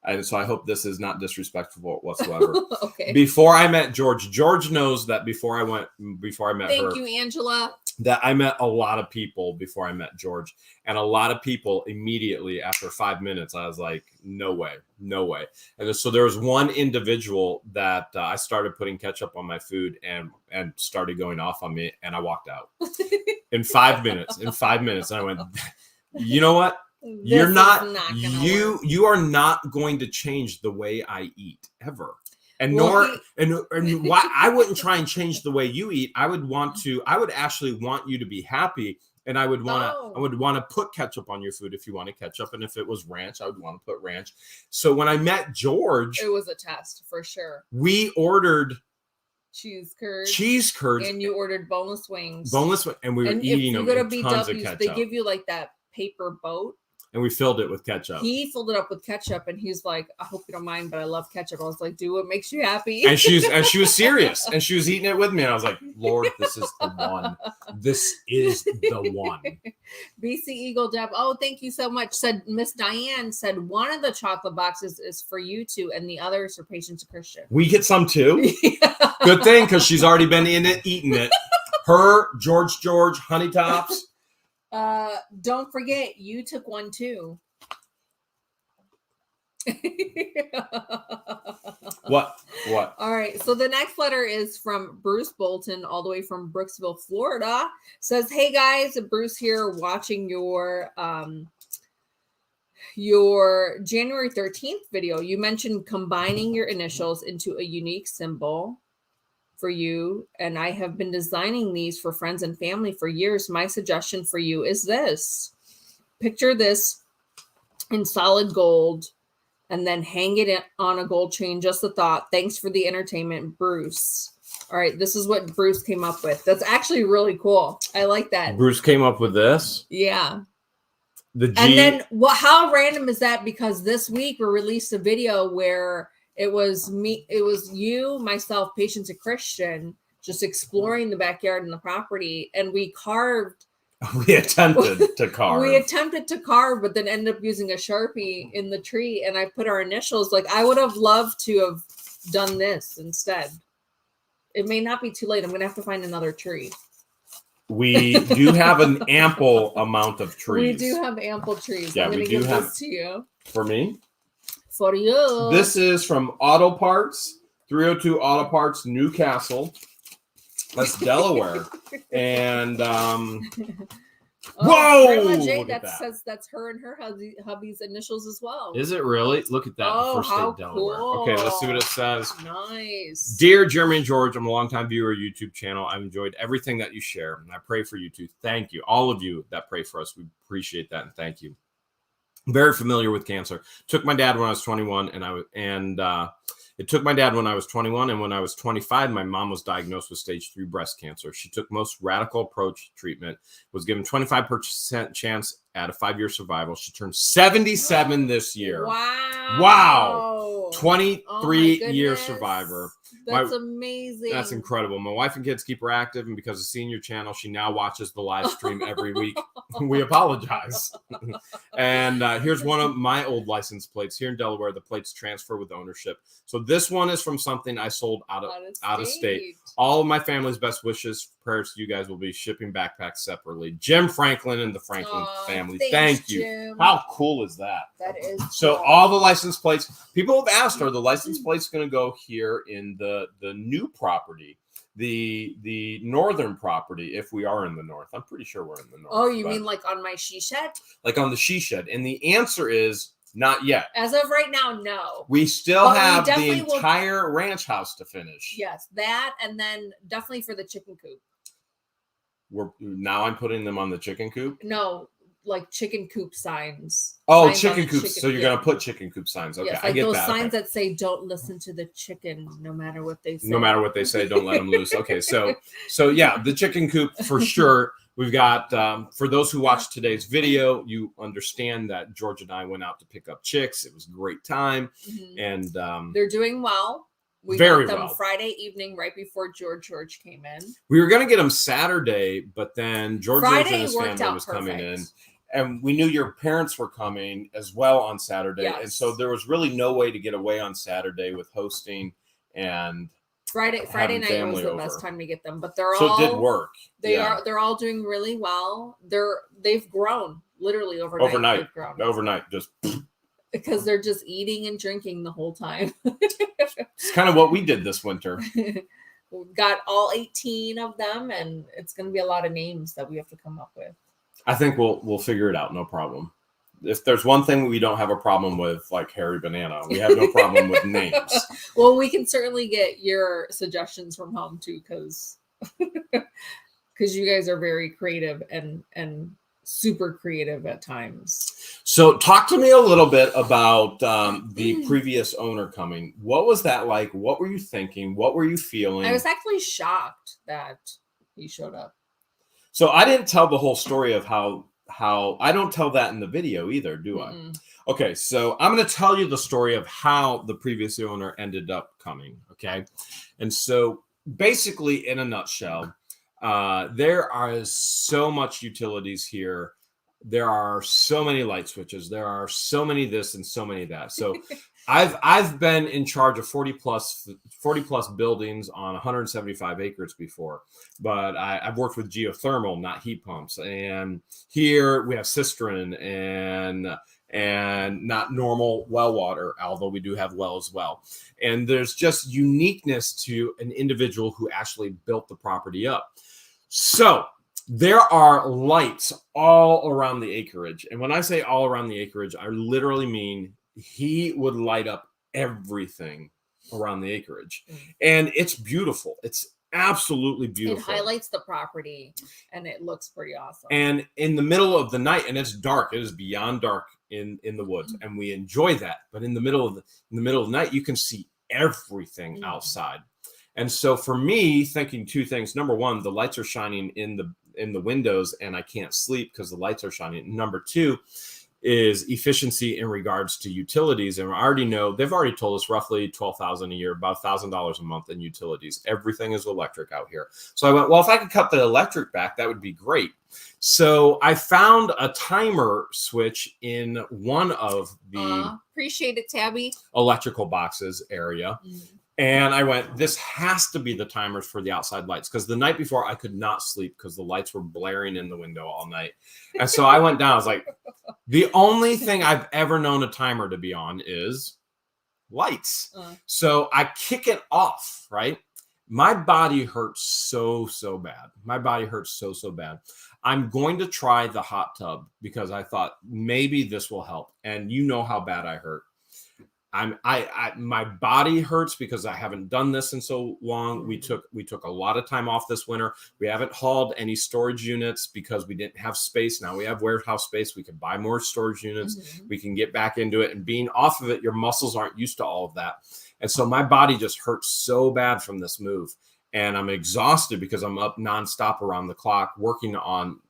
And so I hope this is not disrespectful whatsoever. Okay. Before I met George knows that before I met her. Thank you, Angela. That I met a lot of people before I met George, and a lot of people immediately after 5 minutes, I was like, no way. And so there was one individual that I started putting ketchup on my food and started going off on me, and I walked out in 5 minutes. And I went, you know what? You are not going to change the way I eat ever. And why I wouldn't try and change the way you eat. I would actually want you to be happy. And I would want to put ketchup on your food if you wanted ketchup. And if it was ranch, I would want to put ranch. So when I met George, it was a test for sure. We ordered cheese curds, and you ordered boneless wings. And we were eating them with tons of ketchup. They give you like that paper boat. And we filled it with ketchup. He filled it up with ketchup, and he's like, "I hope you don't mind, but I love ketchup." I was like, "Do what makes you happy." And she was serious, and she was eating it with me. And I was like, "Lord, this is the one. This is the one." BC Eagle Deb, oh, thank you so much. Said Miss Diane said one of the chocolate boxes is for you two, and the other is for Patience Christian. We get some too. Yeah. Good thing, because she's already been in it, eating it. Her George Honey Tops. Don't forget, you took one too. What? All right. So the next letter is from Bruce Bolton, all the way from Brooksville, Florida. Says, hey guys, Bruce here, watching your January 13th video. You mentioned combining your initials into a unique symbol for you, and I have been designing these for friends and family for years. My suggestion for you is this. Picture this in solid gold and then hang it on a gold chain. Just a thought. Thanks for the entertainment, Bruce. All right, this is what Bruce came up with. That's actually really cool. I like that. Bruce came up with this? Yeah. And then how random is that? Because this week we released a video where it was me, it was you, myself, Patience, and Christian just exploring the backyard and the property, and we carved. We attempted to carve. We attempted to carve, but then ended up using a Sharpie in the tree, and I put our initials. Like, I would have loved to have done this instead. It may not be too late. I'm gonna have to find another tree. We do have an ample amount of trees. We do have ample trees. Yeah, I'm gonna we do give have this to you. For me? For you. This is from Auto Parts, 302 Auto Parts, Newcastle. That's Delaware. And whoa! Grandma Jade, Look at that says that's her and her hubby's initials as well. Is it really? Look at that. Oh, First how state Delaware. cool. Okay, let's see what it says. Nice. Dear Jeremy and George, I'm a longtime viewer of your YouTube channel. I've enjoyed everything that you share, and I pray for you too. Thank you. All of you that pray for us. We appreciate that, and thank you. Very familiar with cancer. Took my dad when I was 21, it took my dad when I was 21, and when I was 25, my mom was diagnosed with stage 3 breast cancer. She took most radical approach to treatment, was given 25% chance at a 5-year survival. She turned 77 this year. Wow. 23-year survivor. That's amazing. That's incredible. My wife and kids keep her active, and because of seeing your channel, she now watches the live stream every week. We apologize. And here's one of my old license plates here in Delaware. The plates transfer with ownership. So this one is from something I sold out of state. All of my family's best wishes, prayers to you guys. Will be shipping backpacks separately. Jim Franklin and the Franklin family. Thank you. Jim. How cool is that? That is so cool. All the license plates. People have asked, are the license plates going to go here in the new property, the northern property? If we are in the north, I'm pretty sure we're in the north. Oh, you mean like on my she shed? Like on the she shed, and the answer is not yet. As of right now, no. We still have the definitely entire ranch house to finish. Yes, that, and then definitely for the chicken coop. Now I'm putting them on the chicken coop. No, like chicken coop signs. Oh, signs chicken coops. So you're gonna put chicken coop signs. Okay, yes, I get those that. signs that say "Don't listen to the chicken," no matter what they say. No matter what they say, don't let them loose. Okay, so yeah, the chicken coop for sure. We've got, for those who watched today's video, you understand that George and I went out to pick up chicks. It was a great time. Mm-hmm. And they're doing well. We very got them well. Friday evening, right before George came in. We were going to get them Saturday, but then George and his family was coming in. And we knew your parents were coming as well on Saturday. Yes. And so there was really no way to get away on Saturday with hosting and Friday night was the best time to get them, but they're so all it did work. They're all doing really well. They've grown literally overnight. Overnight, just because they're just eating and drinking the whole time. It's kind of what we did this winter. We've got all 18 of them, and it's going to be a lot of names that we have to come up with. I think we'll figure it out, no problem. If there's one thing we don't have a problem with, like Harry Banana, we have no problem with names. Well, we can certainly get your suggestions from home too, because you guys are very creative and super creative at times. So talk to me a little bit about the previous owner coming. What was that like? What were you thinking? What were you feeling? I was actually shocked that he showed up. So I didn't tell the whole story of how I don't tell that in the video either, do I? Okay, so I'm going to tell you the story of how the previous owner ended up coming, okay? And so basically, in a nutshell, there are so much utilities here. There are so many light switches. There are so many this and so many that. So I've been in charge of 40 plus buildings on 175 acres before, but I've worked with geothermal, not heat pumps. And here we have cistern and not normal well water, although we do have well as well. And there's just uniqueness to an individual who actually built the property up. So there are lights all around the acreage. And when I say all around the acreage, I literally mean he would light up everything around the acreage. And it's beautiful. It's absolutely beautiful. It highlights the property and it looks pretty awesome. And in the middle of the night, and it's dark, it is beyond dark in the woods, and we enjoy that. But in the middle of the night, you can see everything outside. And so for me, thinking two things. Number one, the lights are shining in the windows and I can't sleep because the lights are shining. Number two, is efficiency in regards to utilities. And I already know they've already told us roughly $12,000 a year, about $1,000 a month in utilities. Everything is electric out here. So I went, well, if I could cut the electric back, that would be great. So I found a timer switch in one of the appreciate it, Tabby, electrical boxes area. And I went, this has to be the timers for the outside lights. Because the night before I could not sleep because the lights were blaring in the window all night. And so I went down. I was like, the only thing I've ever known a timer to be on is lights. So I kick it off, right? My body hurts so bad. My body hurts so bad. I'm going to try the hot tub because I thought maybe this will help. And you know how bad I hurt. My body hurts because I haven't done this in so long. We took a lot of time off this winter. We haven't hauled any storage units because we didn't have space. Now we have warehouse space. We can buy more storage units. We can get back into it, and being off of it, your muscles aren't used to all of that. And so my body just hurts so bad from this move. And I'm exhausted because I'm up nonstop around the clock working on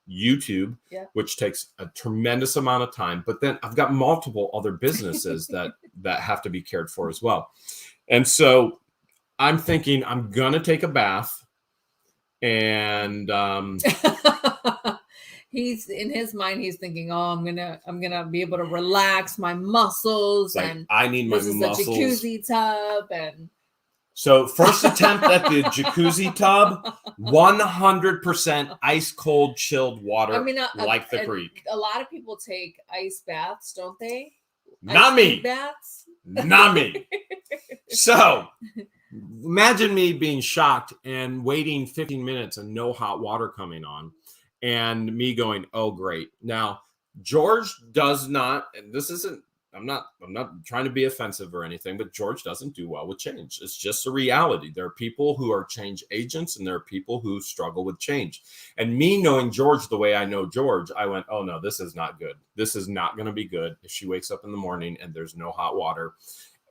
YouTube, which takes a tremendous amount of time. But then I've got multiple other businesses that have to be cared for as well. And so I'm thinking I'm going to take a bath, and he's in his mind, he's thinking, oh, I'm going to be able to relax my muscles. Like, and I need my muscles. This is a jacuzzi tub. And so first attempt at the jacuzzi tub, 100% ice cold chilled water, like the creek. A lot of people take ice baths, don't they? Not me. Baths? Not me. So imagine me being shocked and waiting 15 minutes and no hot water coming on, and me going, oh, great. Now, George does not, and this isn't, I'm not trying to be offensive or anything, but George doesn't do well with change. It's just a reality. There are people who are change agents, and there are people who struggle with change. And me knowing George the way I know George, I went, oh no, this is not good. This is not going to be good if she wakes up in the morning and there's no hot water.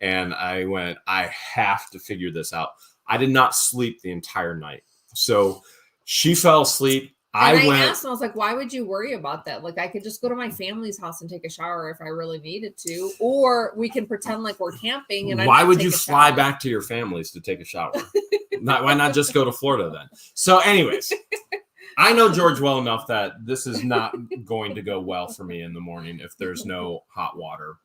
And I went, I have to figure this out. I did not sleep the entire night. So she fell asleep. I asked him, I was like, why would you worry about that? Like, I could just go to my family's house and take a shower if I really needed to, or we can pretend like we're camping. And why would you fly back to your families to take a shower? Why not just go to Florida then? So anyways, I know George well enough that this is not going to go well for me in the morning if there's no hot water.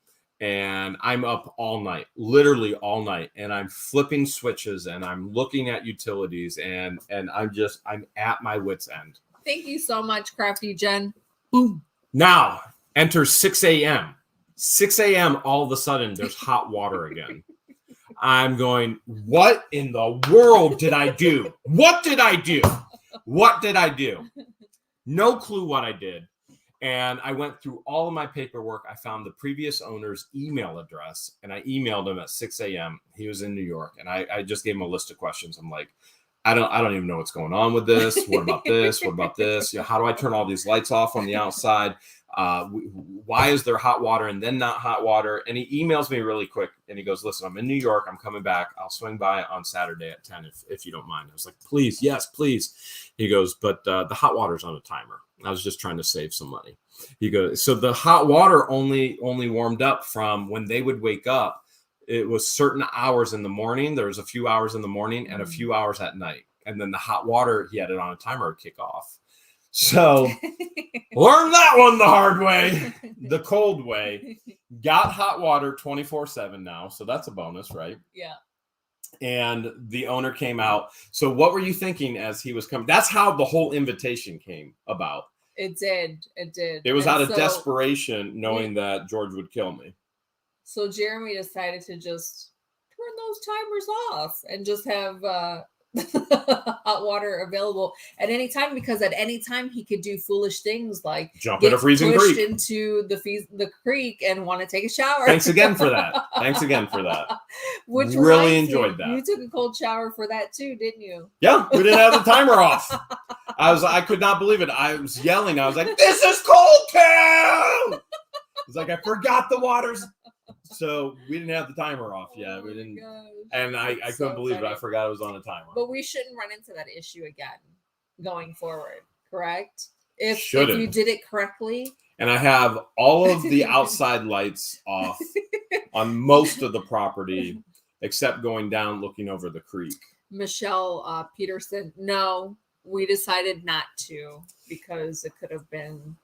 And I'm up all night, literally all night. And I'm flipping switches and I'm looking at utilities, and I'm at my wit's end. Thank you so much, Crafty Jen. Boom. Now, enter 6 a.m. 6 a.m. all of a sudden, there's hot water again. I'm going, what in the world did I do? What did I do? What did I do? No clue what I did. And I went through all of my paperwork. I found the previous owner's email address, and I emailed him at 6 a.m. He was in New York, and I just gave him a list of questions. I'm like, I don't even know what's going on with this. What about this? What about this? How do I turn all these lights off on the outside? Why is there hot water and then not hot water? And he emails me really quick, and he goes, listen, I'm in New York. I'm coming back. I'll swing by on Saturday at 10 if you don't mind. I was like, please. Yes, please. He goes, but the hot water's on a timer. I was just trying to save some money. He goes, so the hot water only warmed up from when they would wake up. It was certain hours in the morning. There was a few hours in the morning and a few hours at night. And then the hot water, he had it on a timer to kick off. So learned that one the hard way, the cold way. Got hot water 24/7 now. So that's a bonus, right? Yeah. And the owner came out. So what were you thinking as he was coming? That's how the whole invitation came about. It did. It was out of desperation, knowing that George would kill me. So Jeremy decided to just turn those timers off and just have hot water available at any time, because at any time he could do foolish things like jump in a freezing creek into the creek and want to take a shower. Thanks again for that. Which really enjoyed that. You took a cold shower for that too, didn't you? Yeah, we didn't have the timer off. I could not believe it. I was yelling. I was like, "This is cold too!" It's like I forgot the water's. So we didn't have the timer off yet. We didn't, and I couldn't believe it. I forgot it was on a timer. But we shouldn't run into that issue again going forward, correct? If you did it correctly. And I have all of the outside lights off on most of the property, except going down looking over the creek. Michelle Peterson, no, we decided not to because it could have been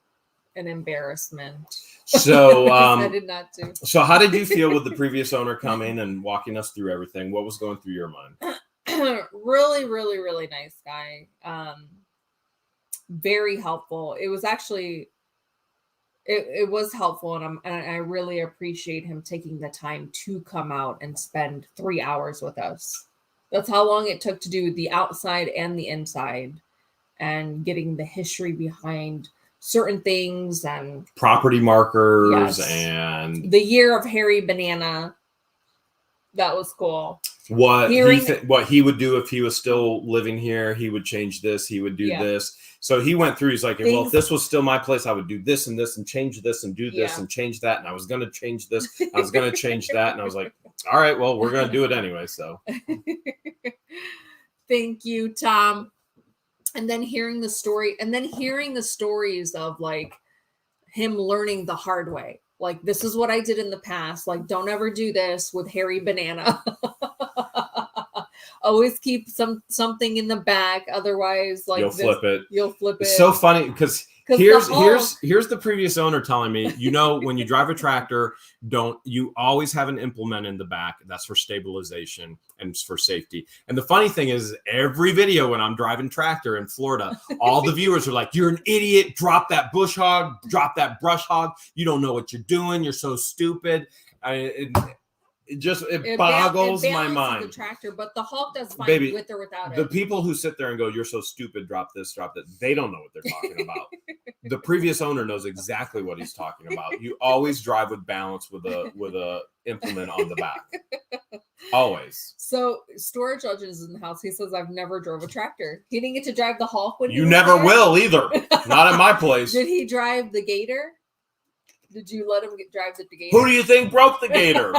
an embarrassment. So decided not to. So how did you feel with the previous owner coming and walking us through everything? What was going through your mind? Really, really, really nice guy. Very helpful. It was actually it was helpful, and I really appreciate him taking the time to come out and spend 3 hours with us. That's how long it took to do the outside and the inside, and getting the history behind certain things and property markers and the year of Harry Banana. That was cool. What he would do if he was still living here, he would change this, he would do this. So he went through, he's like, well, if this was still my place, I would do this and this and change this and do this and change that. And I was going to change this. I was going to change that. And I was like, all right, well, we're going to do it anyway. So thank you, Tom. And then hearing the stories of like him learning the hard way. Like, this is what I did in the past. Like, don't ever do this with Harry Banana. Always keep something in the back. Otherwise, like, flip it. You'll flip it. It's so funny because here's the previous owner telling me, when you drive a tractor, you always have an implement in the back. That's for stabilization and it's for safety. And the funny thing is, every video when I'm driving tractor in Florida, all the viewers are like, you're an idiot. Drop that bush hog. Drop that brush hog. You don't know what you're doing. You're so stupid. It boggles my mind. The tractor, but the Hulk does fine, baby, with or without it. The people who sit there and go, "You're so stupid," drop this, drop that. They don't know what they're talking about. The previous owner knows exactly what he's talking about. You always drive with balance with a implement on the back. Always. So Storage Legends in the house. He says, "I've never drove a tractor." He didn't get to drive the Hulk when you never there. will either. Not at my place. Did he drive the Gator? Did you let him drive the Gator? Who do you think broke the Gator?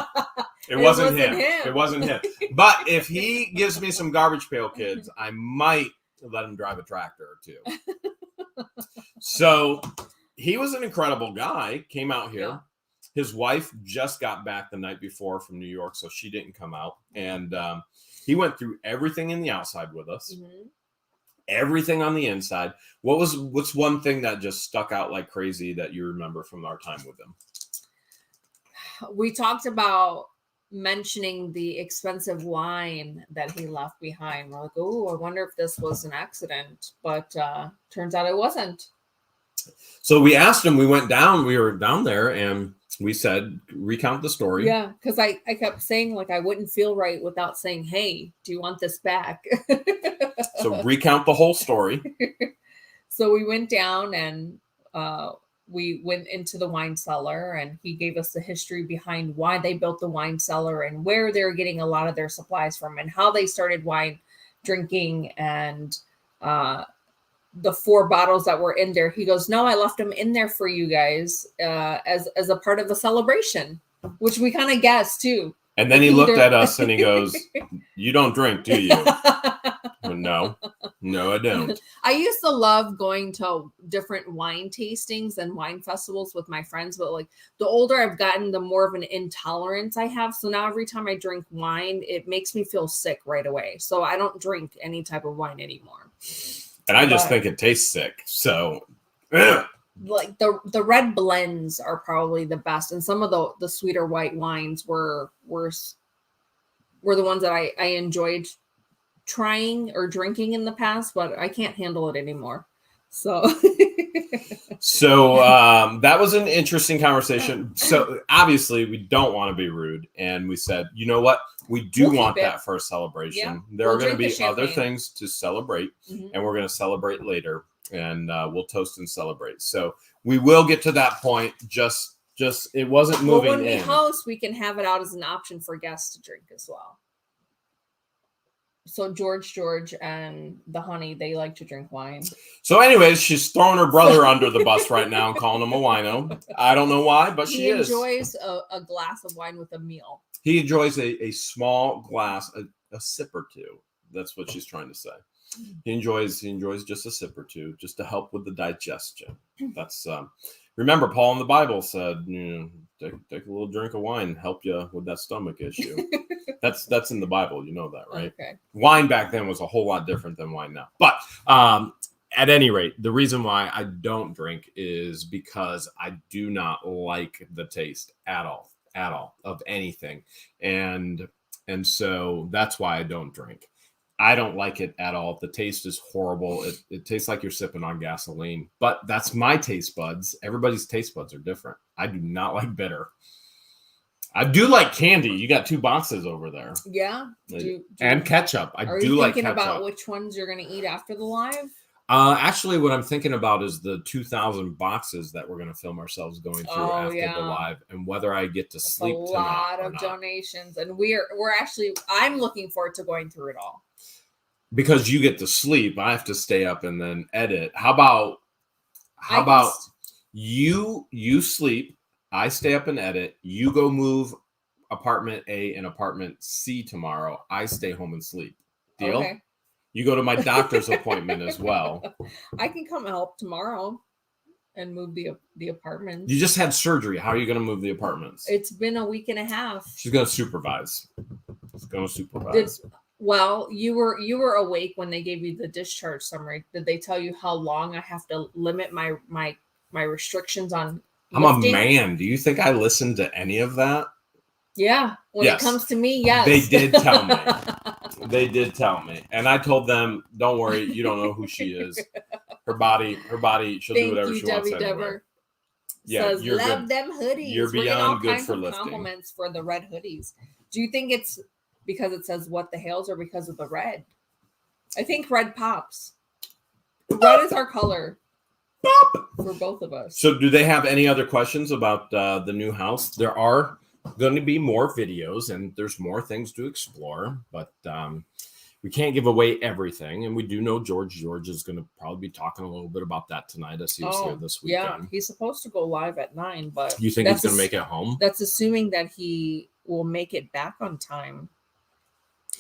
It wasn't him. It wasn't him. But if he gives me some Garbage Pail Kids, I might let him drive a tractor or two. So he was an incredible guy. Came out here. Yeah. His wife just got back the night before from New York, so she didn't come out. And he went through everything in the outside with us. Mm-hmm. Everything on the inside. What's one thing that just stuck out like crazy that you remember from our time with him? We talked about mentioning the expensive wine that he left behind. We're like, oh, I wonder if this was an accident, but turns out it wasn't. So we asked him, we were down there and we said, recount the story. Yeah, because I kept saying, like, I wouldn't feel right without saying, hey, do you want this back? So recount the whole story. So we went down and we went into the wine cellar, and he gave us the history behind why they built the wine cellar and where they're getting a lot of their supplies from and how they started wine drinking and the 4 bottles that were in there. He goes, no, I left them in there for you guys as a part of the celebration, which we kind of guessed too. And then he looked at us and he goes, you don't drink, do you? No, I don't. I used to love going to different wine tastings and wine festivals with my friends, but like the older I've gotten, the more of an intolerance I have. So now every time I drink wine, it makes me feel sick right away. So I don't drink any type of wine anymore. And I just think it tastes sick. So like the red blends are probably the best. And some of the sweeter white wines were the ones that I enjoyed trying or drinking in the past, but I can't handle it anymore. So that was an interesting conversation. So obviously we don't want to be rude. And we said, you know what? We do want that for a celebration. Yeah. There are going to be other things to celebrate, and we're going to celebrate later, and we'll toast and celebrate. So we will get to that point. Just it wasn't moving in. When we host, we can have it out as an option for guests to drink as well. So George, and the honey, they like to drink wine. So anyways, she's throwing her brother under the bus right now and calling him a wino. I don't know why, but she is. He enjoys a glass of wine with a meal. He enjoys a small glass, a sip or two. That's what she's trying to say. He enjoys just a sip or two, just to help with the digestion. That's Remember, Paul in the Bible said, take a little drink of wine, help you with that stomach issue. That's in the Bible. You know that, right? Okay. Wine back then was a whole lot different than wine now. But at any rate, the reason why I don't drink is because I do not like the taste at all of anything. And so that's why I don't drink. I don't like it at all. The taste is horrible. It tastes like you're sipping on gasoline, but that's my taste buds. Everybody's taste buds are different. I do not like bitter. I do like candy. You got 2 boxes over there. Yeah. And ketchup. I do like ketchup. Are you thinking about which ones you're going to eat after the live? Actually, what I'm thinking about is the 2,000 boxes that we're going to film ourselves going through after the live, and whether I get to sleep tonight. A lot of donations, and we're actually. I'm looking forward to going through it all. Because you get to sleep, I have to stay up and then edit. How about you sleep, I stay up and edit. You go move apartment A and apartment C tomorrow. I stay home and sleep. Deal? Okay. You go to my doctor's appointment as well. I can come help tomorrow and move the apartments. You just had surgery. How are you going to move the apartments? It's been a week and a half. She's going to supervise. Well, you were awake when they gave you the discharge summary. Did they tell you how long I have to limit my restrictions on lifting? I'm a man. Do you think I listened to any of that? Yeah. When it comes to me, yes. They did tell me. They did tell me. And I told them, don't worry, you don't know who she is. Her body, she'll do whatever she wants anyway. Yeah, says, love them hoodies. You're beyond good for lifting. Compliments for the red hoodies. Do you think it's because it says what the Hales or because of the red? I think red pops. Red is our color. Pop. For both of us. So do they have any other questions about the new house? There are going to be more videos and there's more things to explore, but we can't give away everything. And we do know George is going to probably be talking a little bit about that tonight as he was here this weekend. Yeah, he's supposed to go live at 9, but you think he's going to make it home? That's assuming that he will make it back on time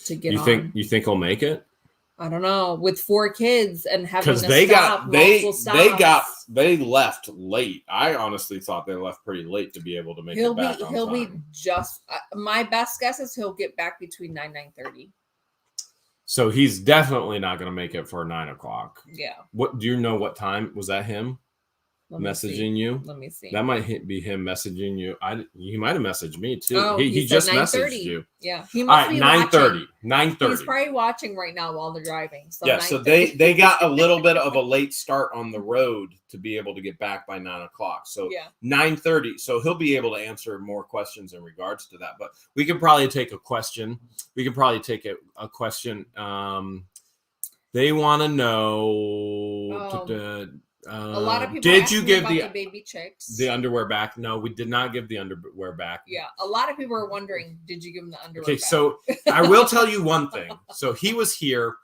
to get on. You think he'll make it? I don't know. With 4 kids and having because they left late. I honestly thought they left pretty late to be able to make it back on time. He'll be just. My best guess is he'll get back between 9:30. So he's definitely not going to make it for 9 o'clock. Yeah. What do you know? What time was that? Him messaging you? Let me see. That might be him messaging you. He might have messaged me too. Oh, he just messaged you. Yeah. He must be 9:30. 9:30. He's probably watching right now while they're driving. So yeah. So they got a little bit of a late start on the road to be able to get back by 9 o'clock. So 9:30. So he'll be able to answer more questions in regards to that. But we could probably take a question. We could probably take a question. They want to know. A lot of people did you give the baby chicks the underwear back? No, we did not give the underwear back. Yeah, a lot of people are wondering, did you give him the underwear back? So I will tell you one thing. So he was here,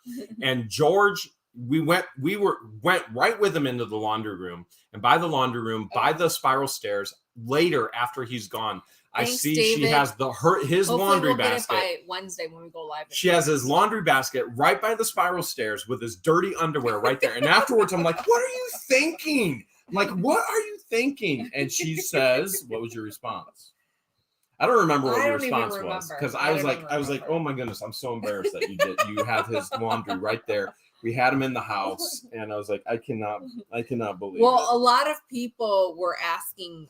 and George, we went right with him into the laundry room, and by the laundry room, by the spiral stairs. Later, after he's gone, I see David. She has his Hopefully laundry we'll basket. Get it by Wednesday when we go live. She has his laundry basket right by the spiral stairs with his dirty underwear right there. And afterwards, I'm like, "What are you thinking? I'm like, what are you thinking?" And she says, "What was your response?" I don't remember what your response was because I was like, "Oh my goodness, I'm so embarrassed that you have his laundry right there." We had him in the house, and I was like, I cannot believe it. Well, a lot of people were asking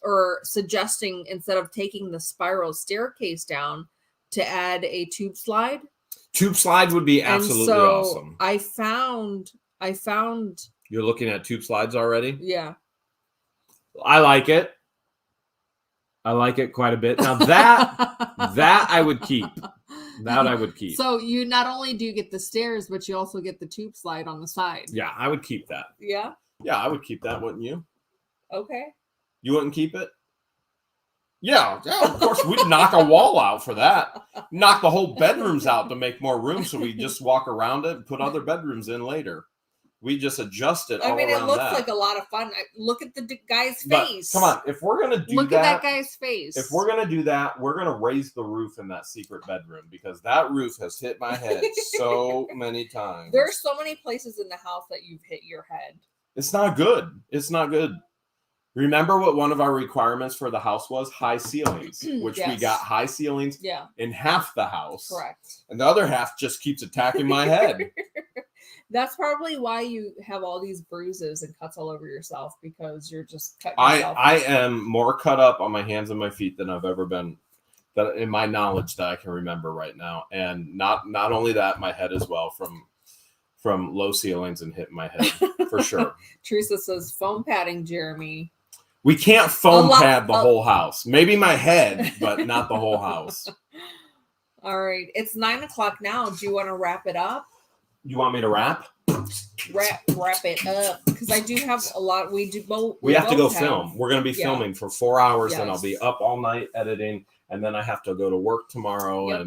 or suggesting instead of taking the spiral staircase down to add a tube slide. Tube slide would be absolutely awesome. I found. You're looking at tube slides already? Yeah. I like it. I like it quite a bit. Now that I would keep. That I would keep. So you not only do get the stairs, but you also get the tube slide on the side. Yeah, I would keep that. Yeah? Yeah, I would keep that, wouldn't you? Okay. You wouldn't keep it? Yeah, of course. We'd knock a wall out for that. Knock the whole bedrooms out to make more room so we just walk around it and put other bedrooms in later. We just adjust it all around that. It looks like a lot of fun. Look at the guy's face. But, come on, if we're going to do Look at that guy's face. If we're going to do that, we're going to raise the roof in that secret bedroom because that roof has hit my head so many times. There's so many places in the house that you've hit your head. It's not good. It's not good. Remember what one of our requirements for the house was? High ceilings, which we Yes. got high ceilings Yeah, in half the house. correct. And the other half just keeps attacking my head. That's probably why you have all these bruises and cuts all over yourself, because you're just cutting I yourself. am more cut up on my hands and my feet than I've ever been, that in my knowledge that I can remember right now. And not only that, my head as well from low ceilings and hitting my head for sure. Teresa says foam padding, Jeremy. We can't foam A lot- pad the whole house. Maybe my head, but not the whole house. All right, it's 9:00 now. Do you want to wrap it up? You want me to wrap? Wrap it up, because I do have a lot. We do both. We have to go both film. We're going to be Yeah. filming for 4 hours, and I'll Yes. be up all night editing, and then I have to go to work tomorrow, Yep.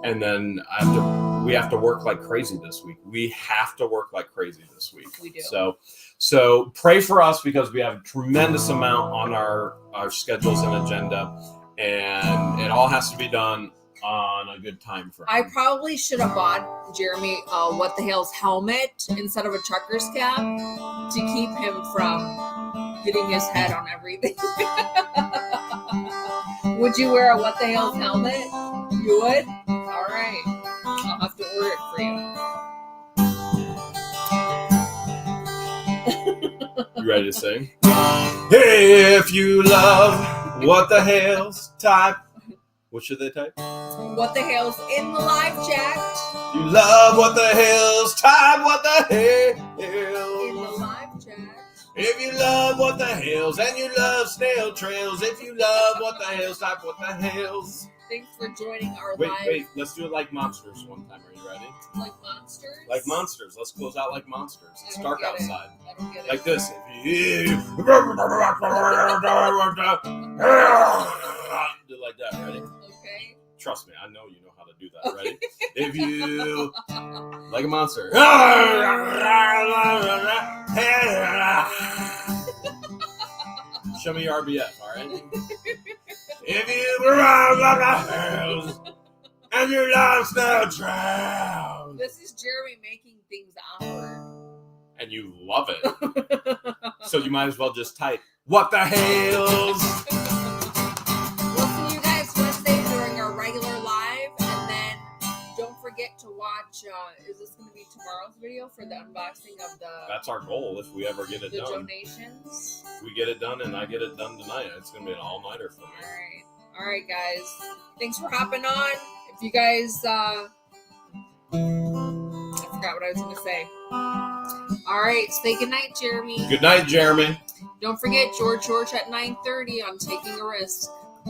and then we have to work like crazy this week. We have to work like crazy this week. We do. So pray for us, because we have a tremendous amount on our schedules and agenda, and it all has to be done on a good time frame. I probably should have bought Jeremy what the hell's helmet instead of a trucker's cap to keep him from hitting his head on everything. Would you wear a what the hell's helmet? You would? All right. I'll have to order it for you. You ready to sing? Hey, if you love what the hell's type. What should they type? What the hell's in the live chat? You love what the hell's type. What the In the hell? live chat. If you love what the hells and you love snail trails, if you love what the hells, type what the hells. Thanks for joining our Wait, live. let's do it like monsters one time. Are you ready? Like monsters? Like monsters. Let's close out like monsters. It's I don't dark get it. outside. I don't get it. Like this. If you do it like that, ready? Okay. Trust me, I know you know how to do that. Ready? If you like a monster. Show me your RBF, all right? If you and you lost no trail, This is Jeremy making things awkward. and you love it, so you might as well just type "What the hells." We'll see you guys Wednesday during our regular live, and then don't forget to watch. Is this going to be tomorrow's video for the unboxing of the That's our goal if we ever get it done. donations? If we get it done and I get it done tonight, it's gonna be an all-nighter for me. All right, guys. Thanks for hopping on. If you guys, I forgot what I was going to say. All right, say goodnight, Jeremy. Good night, Jeremy. Don't forget George at 9:30 on Taking a Risk.